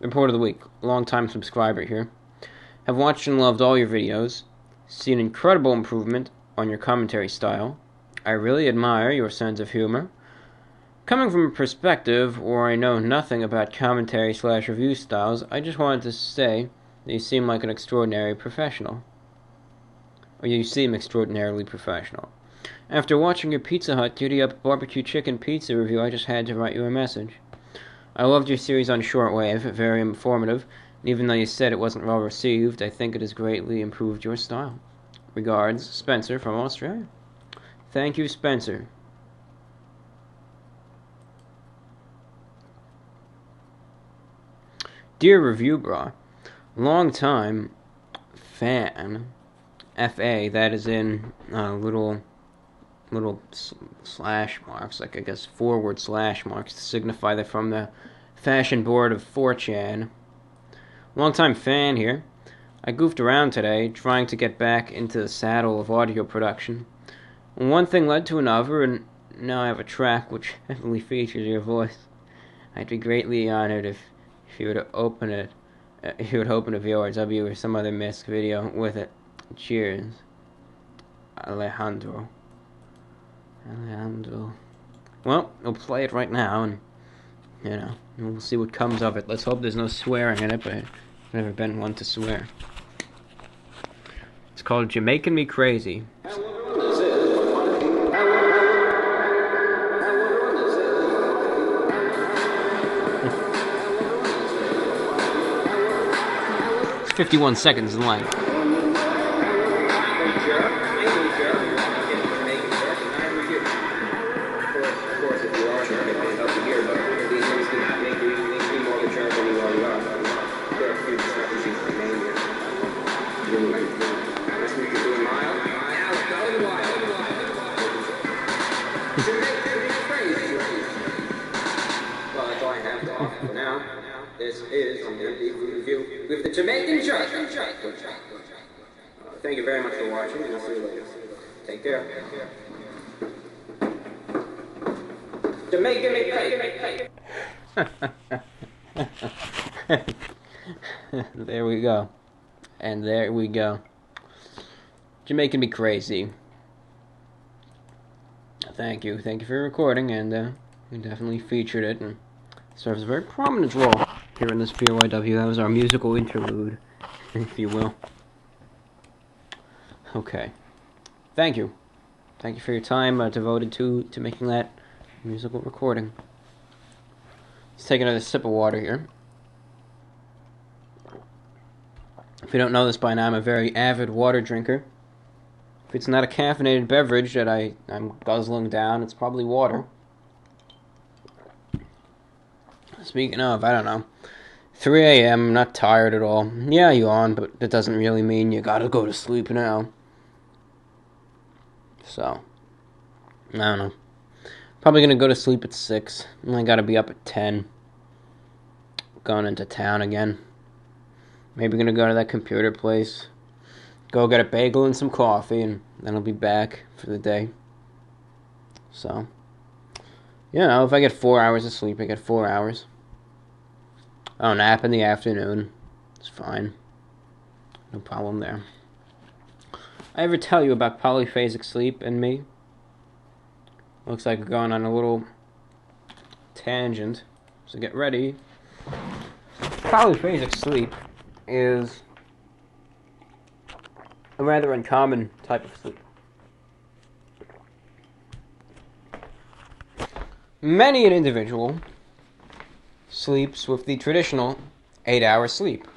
Report of the week. Long-time subscriber here. Have watched and loved all your videos. See an incredible improvement on your commentary style. I really admire your sense of humor. Coming from a perspective where I know nothing about commentary/review styles, I just wanted to say that you seem like an extraordinary professional. Or you seem extraordinarily professional. After watching your Pizza Hut Duty Up Barbecue Chicken Pizza review, I just had to write you a message. I loved your series on Shortwave, very informative, and even though you said it wasn't well received, I think it has greatly improved your style. Regards, Spencer from Australia. Thank you, Spencer. Dear Review Bra, long time fan, FA, that is in little slash marks, like I guess forward slash marks to signify they're from the fashion board of 4chan. Long-time fan here. I goofed around today trying to get back into the saddle of audio production. One thing led to another, and now I have a track which heavily features your voice. I'd be greatly honored if you would open it. If you would open a VORW or some other misc video with it. Cheers, Alejandro. Well, we'll play it right now, and we'll see what comes of it. Let's hope there's no swearing in it, but I've never been one to swear. It's called Jamaican Me Crazy. 51 seconds in line. This is an review with the Jamaican Judge. Thank you very much for watching, and I'll see you later. Take care. Jamaican Me Crazy. There we go. And there we go. Jamaican Me Crazy. Thank you for your recording, and we definitely featured it, and serves a very prominent role here in this VORW. That was our musical interlude, if you will. Okay. Thank you for your time devoted to making that musical recording. Let's take another sip of water here. If you don't know this by now, I'm a very avid water drinker. If it's not a caffeinated beverage that I'm guzzling down, it's probably water. Speaking of, I don't know, 3 a.m., not tired at all. Yeah, you yawn, but that doesn't really mean you gotta go to sleep now. So, I don't know. Probably gonna go to sleep at 6. And I gotta be up at 10. Going into town again. Maybe gonna go to that computer place. Go get a bagel and some coffee, and then I'll be back for the day. So, if I get 4 hours of sleep, I get 4 hours. I'll nap in the afternoon. It's fine. No problem there. I ever tell you about polyphasic sleep and me? Looks like we're going on a little tangent, so get ready. Polyphasic sleep is a rather uncommon type of sleep. Many an individual sleeps with the traditional 8-hour sleep,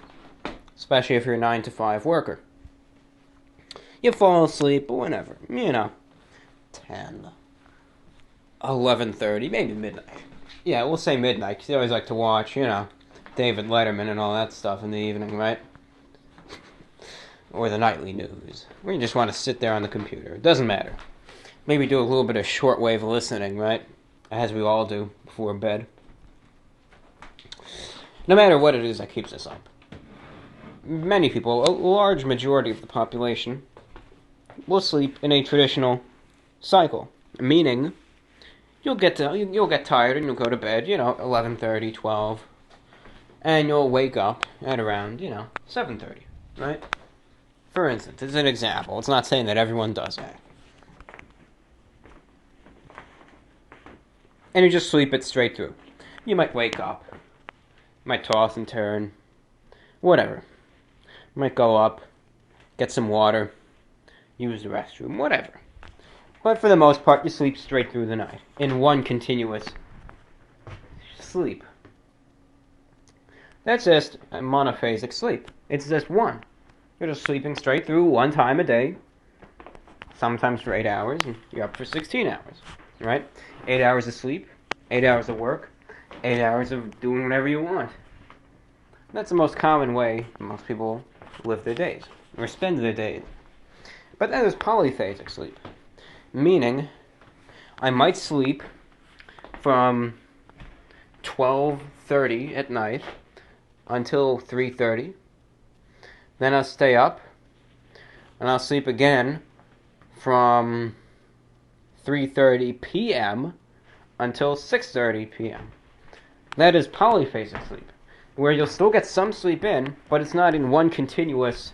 especially if you're a 9 to 5 worker. You fall asleep whenever, 10, 11:30, maybe midnight. Yeah, we'll say midnight, because you always like to watch, David Letterman and all that stuff in the evening, right? Or the nightly news, or you just want to sit there on the computer. It doesn't matter. Maybe do a little bit of shortwave listening, right? As we all do before bed. No matter what it is that keeps us up. Many people, a large majority of the population, will sleep in a traditional cycle. Meaning, you'll get tired and you'll go to bed, 11:30, 12. And you'll wake up at around, 7:30, right? For instance, as an example, it's not saying that everyone does that. And you just sleep it straight through. You might wake up. You might toss and turn. Whatever. You might go up, get some water, use the restroom, whatever. But for the most part, you sleep straight through the night. In one continuous sleep. That's just a monophasic sleep. It's just one. You're just sleeping straight through one time a day. Sometimes for 8 hours, and you're up for 16 hours. Right? 8 hours of sleep, 8 hours of work, 8 hours of doing whatever you want. That's the most common way most people live their days, or spend their days. But then there's polyphasic sleep, meaning I might sleep from 12:30 at night until 3:30. Then I'll stay up, and I'll sleep again from 3:30 p.m. until 6:30 p.m. That is polyphasic sleep, where you'll still get some sleep in, but it's not in one continuous,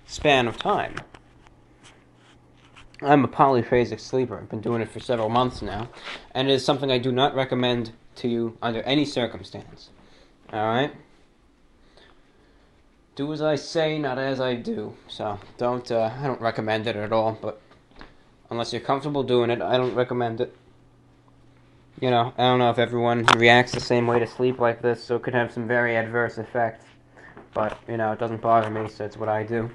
span of time. I'm a polyphasic sleeper. I've been doing it for several months now, and it is something I do not recommend to you under any circumstance. Alright? Do as I say, not as I do. So, I don't recommend it at all, but unless you're comfortable doing it, I don't recommend it. I don't know if everyone reacts the same way to sleep like this, so it could have some very adverse effects. But, it doesn't bother me, so it's what I do.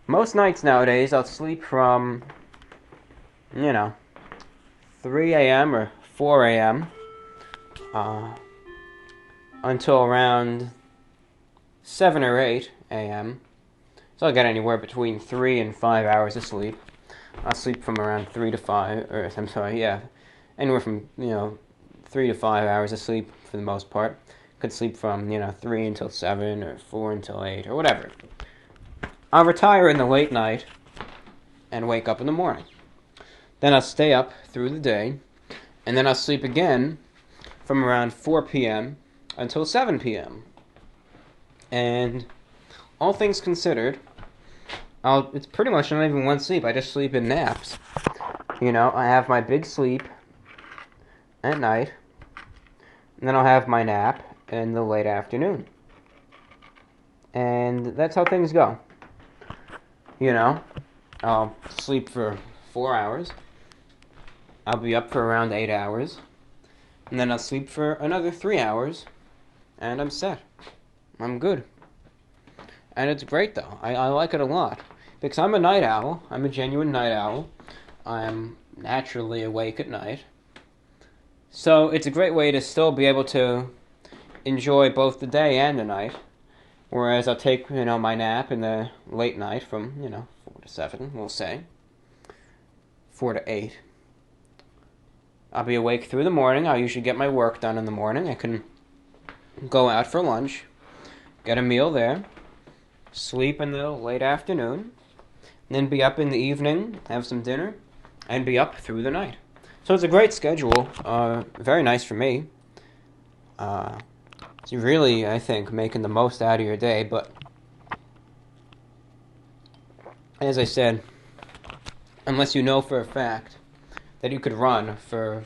Most nights nowadays, I'll sleep from, 3 a.m. or 4 a.m. Until around 7 or 8 a.m. So I'll get anywhere between 3 and 5 hours of sleep. I'll sleep from around 3 to 5, anywhere from, 3 to 5 hours of sleep for the most part. Could sleep from, 3 until 7 or 4 until 8 or whatever. I'll retire in the late night and wake up in the morning. Then I'll stay up through the day, and then I'll sleep again from around 4 p.m. until 7 p.m. And all things considered, it's pretty much not even one sleep. I just sleep in naps. I have my big sleep at night, and then I'll have my nap in the late afternoon. And that's how things go. I'll sleep for 4 hours. I'll be up for around 8 hours. And then I'll sleep for another 3 hours. And I'm set. I'm good. And it's great, though. I like it a lot. Because I'm a night owl. I'm a genuine night owl. I'm naturally awake at night. So it's a great way to still be able to enjoy both the day and the night. Whereas I'll take, my nap in the late night from, 4 to 7, we'll say. 4 to 8. I'll be awake through the morning. I'll usually get my work done in the morning. I can go out for lunch, get a meal there, sleep in the late afternoon, then be up in the evening, have some dinner, and be up through the night. So it's a great schedule. Very nice for me. It's really, I think, making the most out of your day, but as I said, unless you know for a fact that you could run or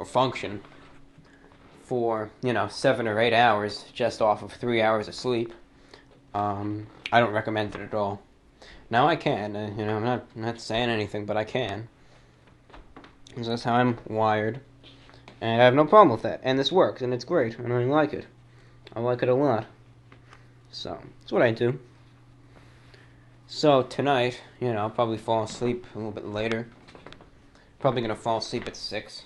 function for, 7 or 8 hours just off of 3 hours of sleep, I don't recommend it at all. Now I can, I'm not saying anything, but I can. Because that's how I'm wired, and I have no problem with that, and this works, and it's great, and I like it. I like it a lot. So, that's what I do. So, tonight, I'll probably fall asleep a little bit later. Probably going to fall asleep at 6.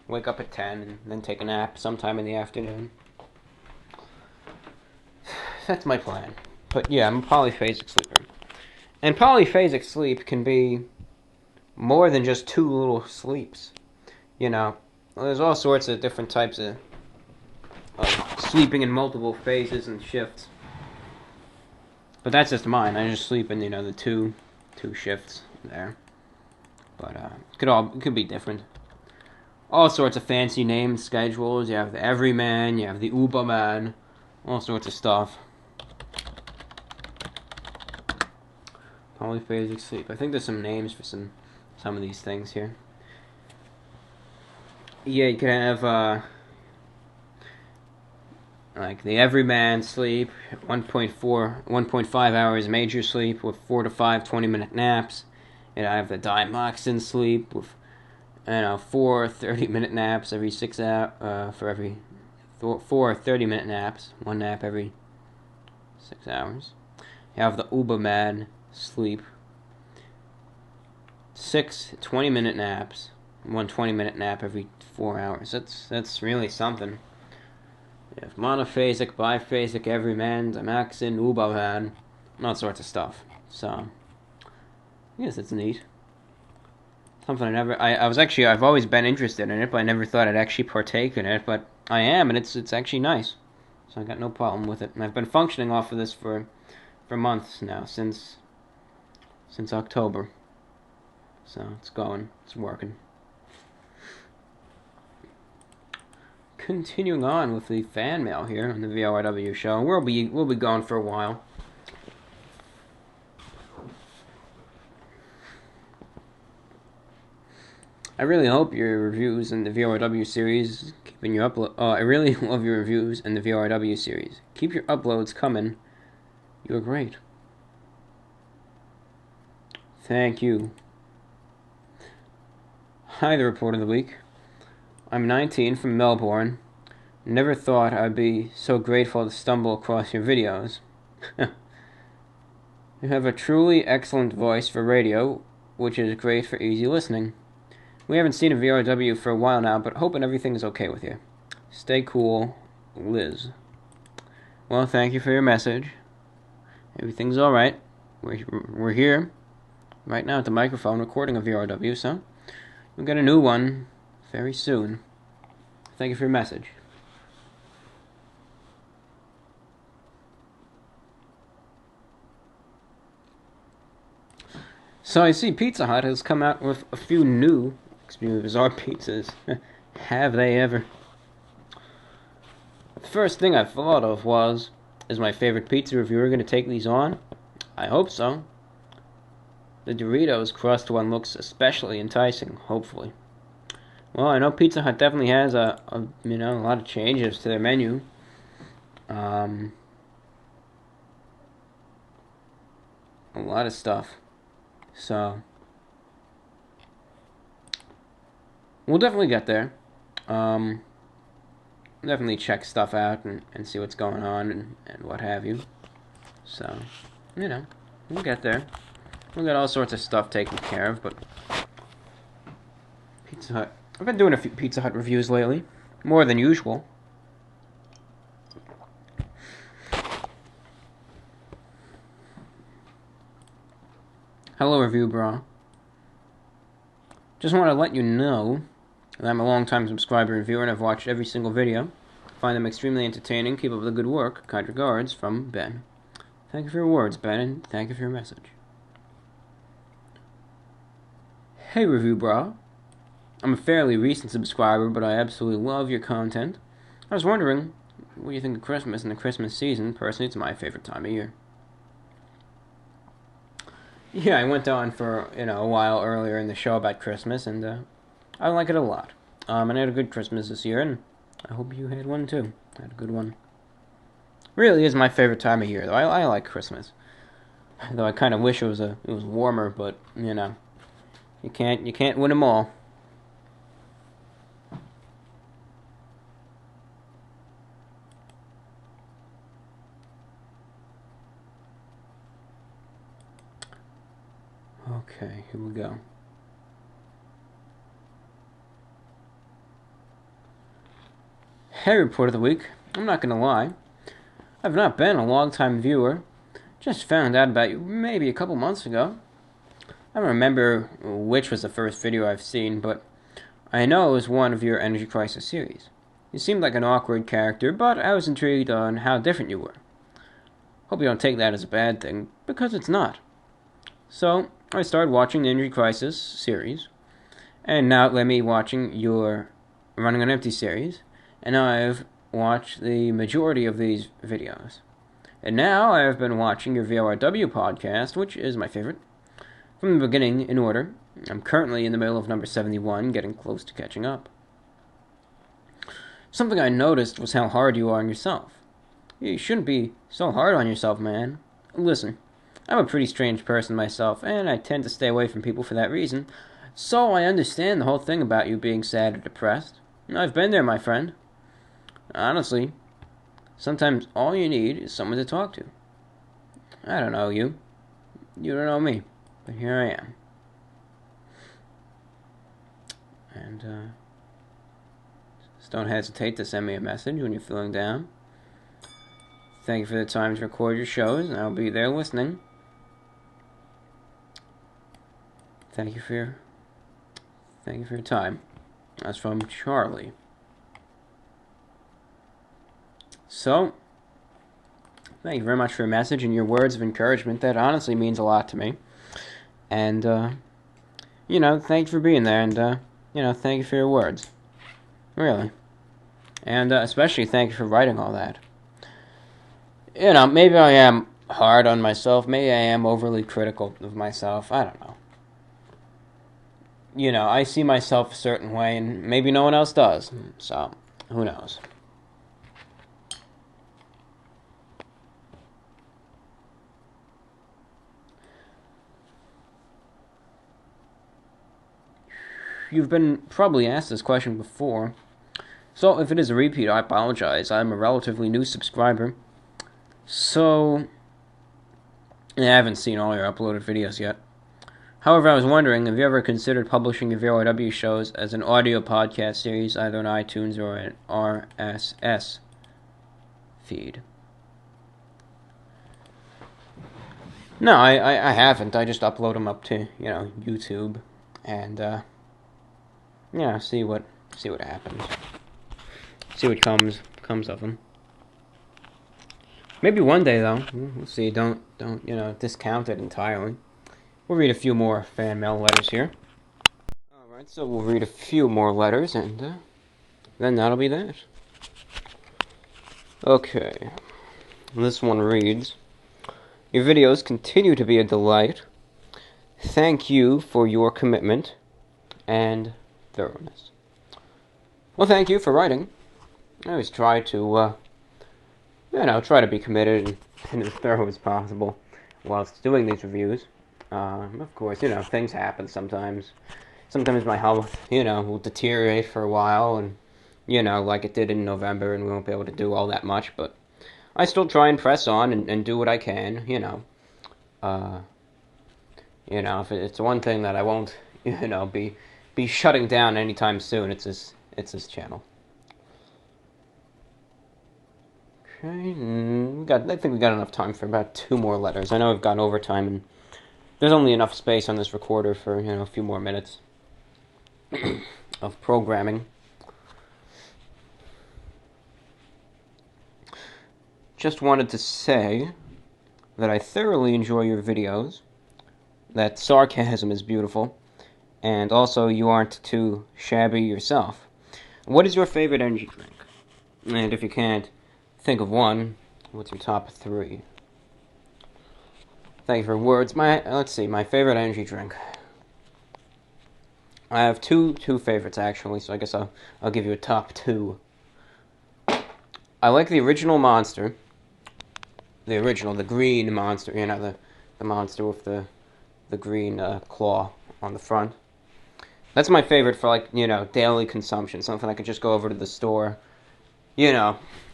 Wake up at 10, and then take a nap sometime in the afternoon. That's my plan. But, yeah, I'm a polyphasic sleeper. And polyphasic sleep can be more than just 2 little sleeps. There's all sorts of different types of sleeping in multiple phases and shifts. But that's just mine. I just sleep in, the two shifts there. But it could be different. All sorts of fancy name schedules. You have the Everyman, you have the Uberman, all sorts of stuff. Polyphasic sleep. I think there's some names for some of these things here. Yeah, you could have like the Everyman sleep, 1.5 hours major sleep with 4 to 5 20-minute naps. And I have the Diamoxin sleep with 4 30-minute naps every 6 hours, for every 4 30-minute naps, 1 nap every 6 hours. You have the Uberman sleep, 6 20-minute naps, 1 20-minute nap every 4 hours. That's really something. You have monophasic, biphasic, everyman, dimaxin, ubavan, and all sorts of stuff. So, yes, it's neat. Something I've always been interested in it, but I never thought I'd actually partake in it, but I am, and it's actually nice. So I got no problem with it. And I've been functioning off of this for months now, since October. So it's working. Continuing on with the fan mail here on the VORW show. We'll be going for a while. I really hope your reviews in the VORW series keeping your upload. I really love your reviews in the VORW series. Keep your uploads coming. You're great. Thank you. Hi, the report of the week. I'm 19 from Melbourne. Never thought I'd be so grateful to stumble across your videos. You have a truly excellent voice for radio, which is great for easy listening. We haven't seen a VORW for a while now, but hoping everything is okay with you. Stay cool, Liz. Well, thank you for your message. Everything's alright. We're here right now at the microphone recording a VORW, so we'll get a new one very soon. Thank you for your message. So I see Pizza Hut has come out with a few new, bizarre pizzas. Have they ever? The first thing I thought of was, is my favorite pizza reviewer going to take these on? I hope so. The Doritos crust one looks especially enticing, hopefully. Well, I know Pizza Hut definitely has a lot of changes to their menu. A lot of stuff. So we'll definitely get there. Definitely check stuff out and see what's going on and what have you. So, we'll get there. We'll get all sorts of stuff taken care of, but Pizza Hut. I've been doing a few Pizza Hut reviews lately. More than usual. Hello, Review Bra. Just want to let you know that I'm a long-time subscriber and viewer, and I've watched every single video. Find them extremely entertaining. Keep up the good work. Kind regards, from Ben. Thank you for your words, Ben, and thank you for your message. Hey, Review Bra. I'm a fairly recent subscriber, but I absolutely love your content. I was wondering, what do you think of Christmas and the Christmas season? Personally, it's my favorite time of year. Yeah, I went on for, a while earlier in the show about Christmas, and I like it a lot. And I had a good Christmas this year, and I hope you had one too. I had a good one. Really is my favorite time of year, though. I like Christmas. Though I kind of wish it was warmer, but, you can't win them all. Okay, here we go. Hey, report of the week. I'm not gonna lie. I've not been a long-time viewer. Just found out about you maybe a couple months ago. I don't remember which was the first video I've seen, but I know it was one of your Energy Crisis series. You seemed like an awkward character, but I was intrigued on how different you were. Hope you don't take that as a bad thing, because it's not. So, I started watching the Energy Crisis series, and now it led me watching your Running on Empty series, and now I've watched the majority of these videos. And now I have been watching your VORW podcast, which is my favorite, from the beginning in order. I'm currently in the middle of number 71, getting close to catching up. Something I noticed was how hard you are on yourself. You shouldn't be so hard on yourself, man. Listen, I'm a pretty strange person myself, and I tend to stay away from people for that reason, so I understand the whole thing about you being sad or depressed. I've been there, my friend. Honestly, sometimes all you need is someone to talk to. I don't know you. You don't know me. But here I am. So don't hesitate to send me a message when you're feeling down. Thank you for the time to record your shows, and I'll be there listening. Thank you for your time. That's from Charlie. So, thank you very much for your message and your words of encouragement. That honestly means a lot to me. And, thank you for being there, and, thank you for your words. Really. And, especially thank you for writing all that. Maybe I am hard on myself. Maybe I am overly critical of myself. I don't know. I see myself a certain way, and maybe no one else does. So, who knows? You've been probably asked this question before. So, if it is a repeat, I apologize. I'm a relatively new subscriber. So, I haven't seen all your uploaded videos yet. However, I was wondering, have you ever considered publishing your VORW shows as an audio podcast series, either on iTunes or an RSS feed? No, I haven't. I just upload them up to, YouTube, and, see what happens. See what comes of them. Maybe one day, though. We'll see. Don't discount it entirely. We'll read a few more fan mail letters here. Alright, so we'll read a few more letters, and then that'll be that. Okay. This one reads, your videos continue to be a delight. Thank you for your commitment and thoroughness. Well, thank you for writing. I always try to, try to be committed and as thorough as possible whilst doing these reviews. Of course, things happen sometimes. Sometimes my health, will deteriorate for a while, and, like it did in November, and we won't be able to do all that much, but I still try and press on and do what I can, if it's one thing that I won't, be shutting down anytime soon, it's this channel. Okay, I think we got enough time for about 2 more letters. I know we've gone over time, and there's only enough space on this recorder for, a few more minutes of programming. Just wanted to say that I thoroughly enjoy your videos, that sarcasm is beautiful, and also you aren't too shabby yourself. What is your favorite energy drink? And if you can't think of one, what's your top 3? Thank you for words. Let's see, my favorite energy drink. I have two favorites, actually, so I guess I'll give you a top 2. I like the original Monster. The green Monster, the Monster with the green claw on the front. That's my favorite for, daily consumption, something I could just go over to the store,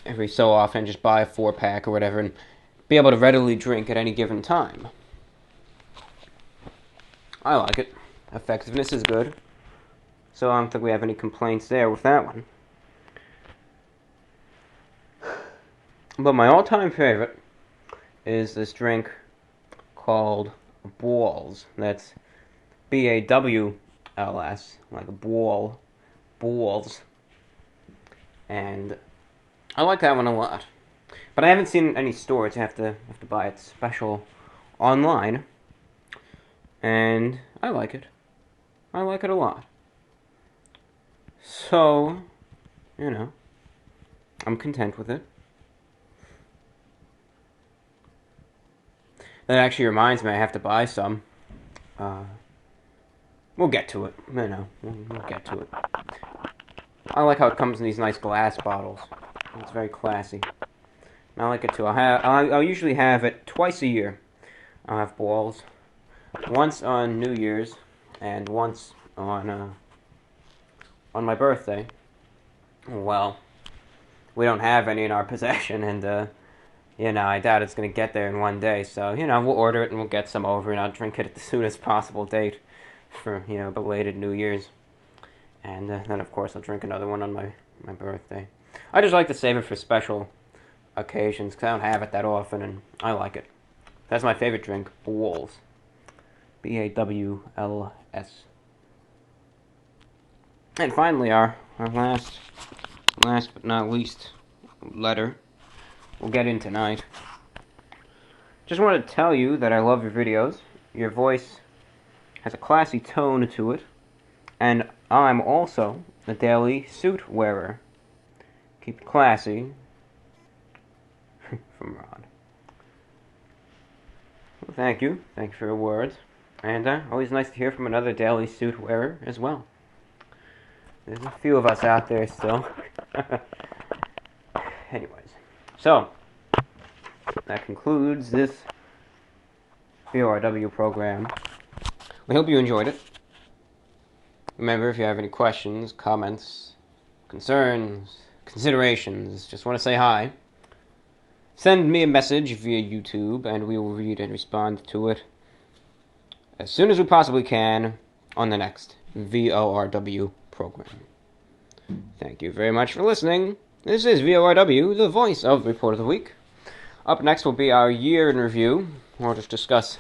every so often, just buy a 4-pack or whatever, and be able to readily drink at any given time. I like it. Effectiveness is good. So I don't think we have any complaints there with that one. But my all-time favorite is this drink called Balls. That's BAWLS, like a ball. Balls. And I like that one a lot. But I haven't seen any stores. You have to buy it special online. And I like it. I like it a lot. So, I'm content with it. That actually reminds me, I have to buy some. We'll get to it. We'll get to it. I like how it comes in these nice glass bottles. It's very classy. I like it too. I'll usually have it twice a year. I'll have Balls. Once on New Year's, and once on my birthday. Well, we don't have any in our possession, and I doubt it's gonna get there in one day. So we'll order it and we'll get some over, and I'll drink it at the soonest possible date for belated New Year's. And then, of course, I'll drink another one on my birthday. I just like to save it for special occasions, because I don't have it that often, and I like it. That's my favorite drink, Bawls. B-A-W-L-S. And finally, our last but not least letter we'll get in tonight. Just wanted to tell you that I love your videos. Your voice has a classy tone to it. And I'm also a daily suit wearer. Keep it classy. From Ron. Well, thank you. Thank you for your words. And always nice to hear from another daily suit wearer as well. There's a few of us out there still. Anyways. So, that concludes this VORW program. We hope you enjoyed it. Remember, if you have any questions, comments, concerns, considerations, just want to say hi, send me a message via YouTube, and we will read and respond to it as soon as we possibly can on the next VORW program. Thank you very much for listening. This is VORW, the voice of the Report of the Week. Up next will be our year in review. We'll just discuss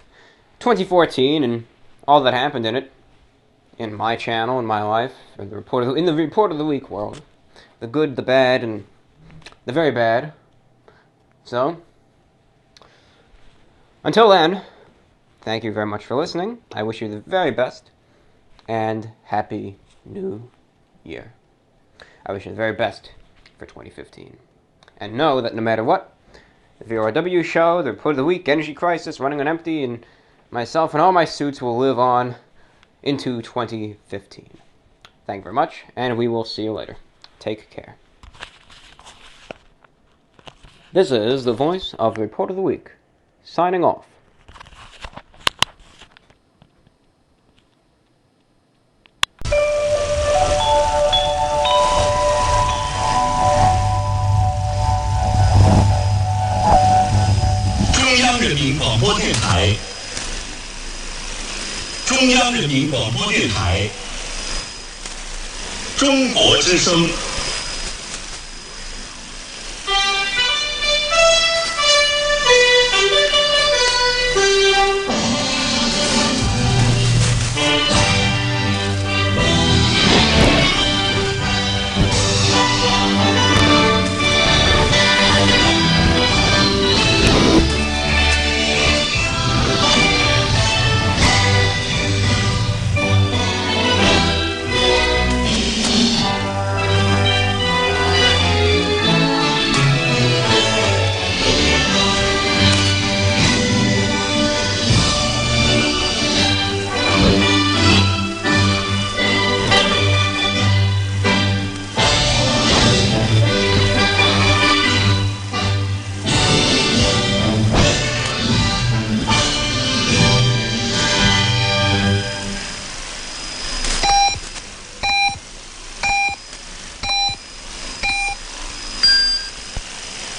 2014 and all that happened in it. In my channel, in my life, in the Report of the Week world. The good, the bad, and the very bad. So, until then, thank you very much for listening. I wish you the very best, and Happy New Year. I wish you the very best for 2015. And know that no matter what, the VORW show, the Report of the Week, Energy Crisis, Running on Empty, and myself and all my suits will live on into 2015. Thank you very much, and we will see you later. Take care. This is the voice of the Report of the Week, signing off. Trung央人民广播电台，中国之声。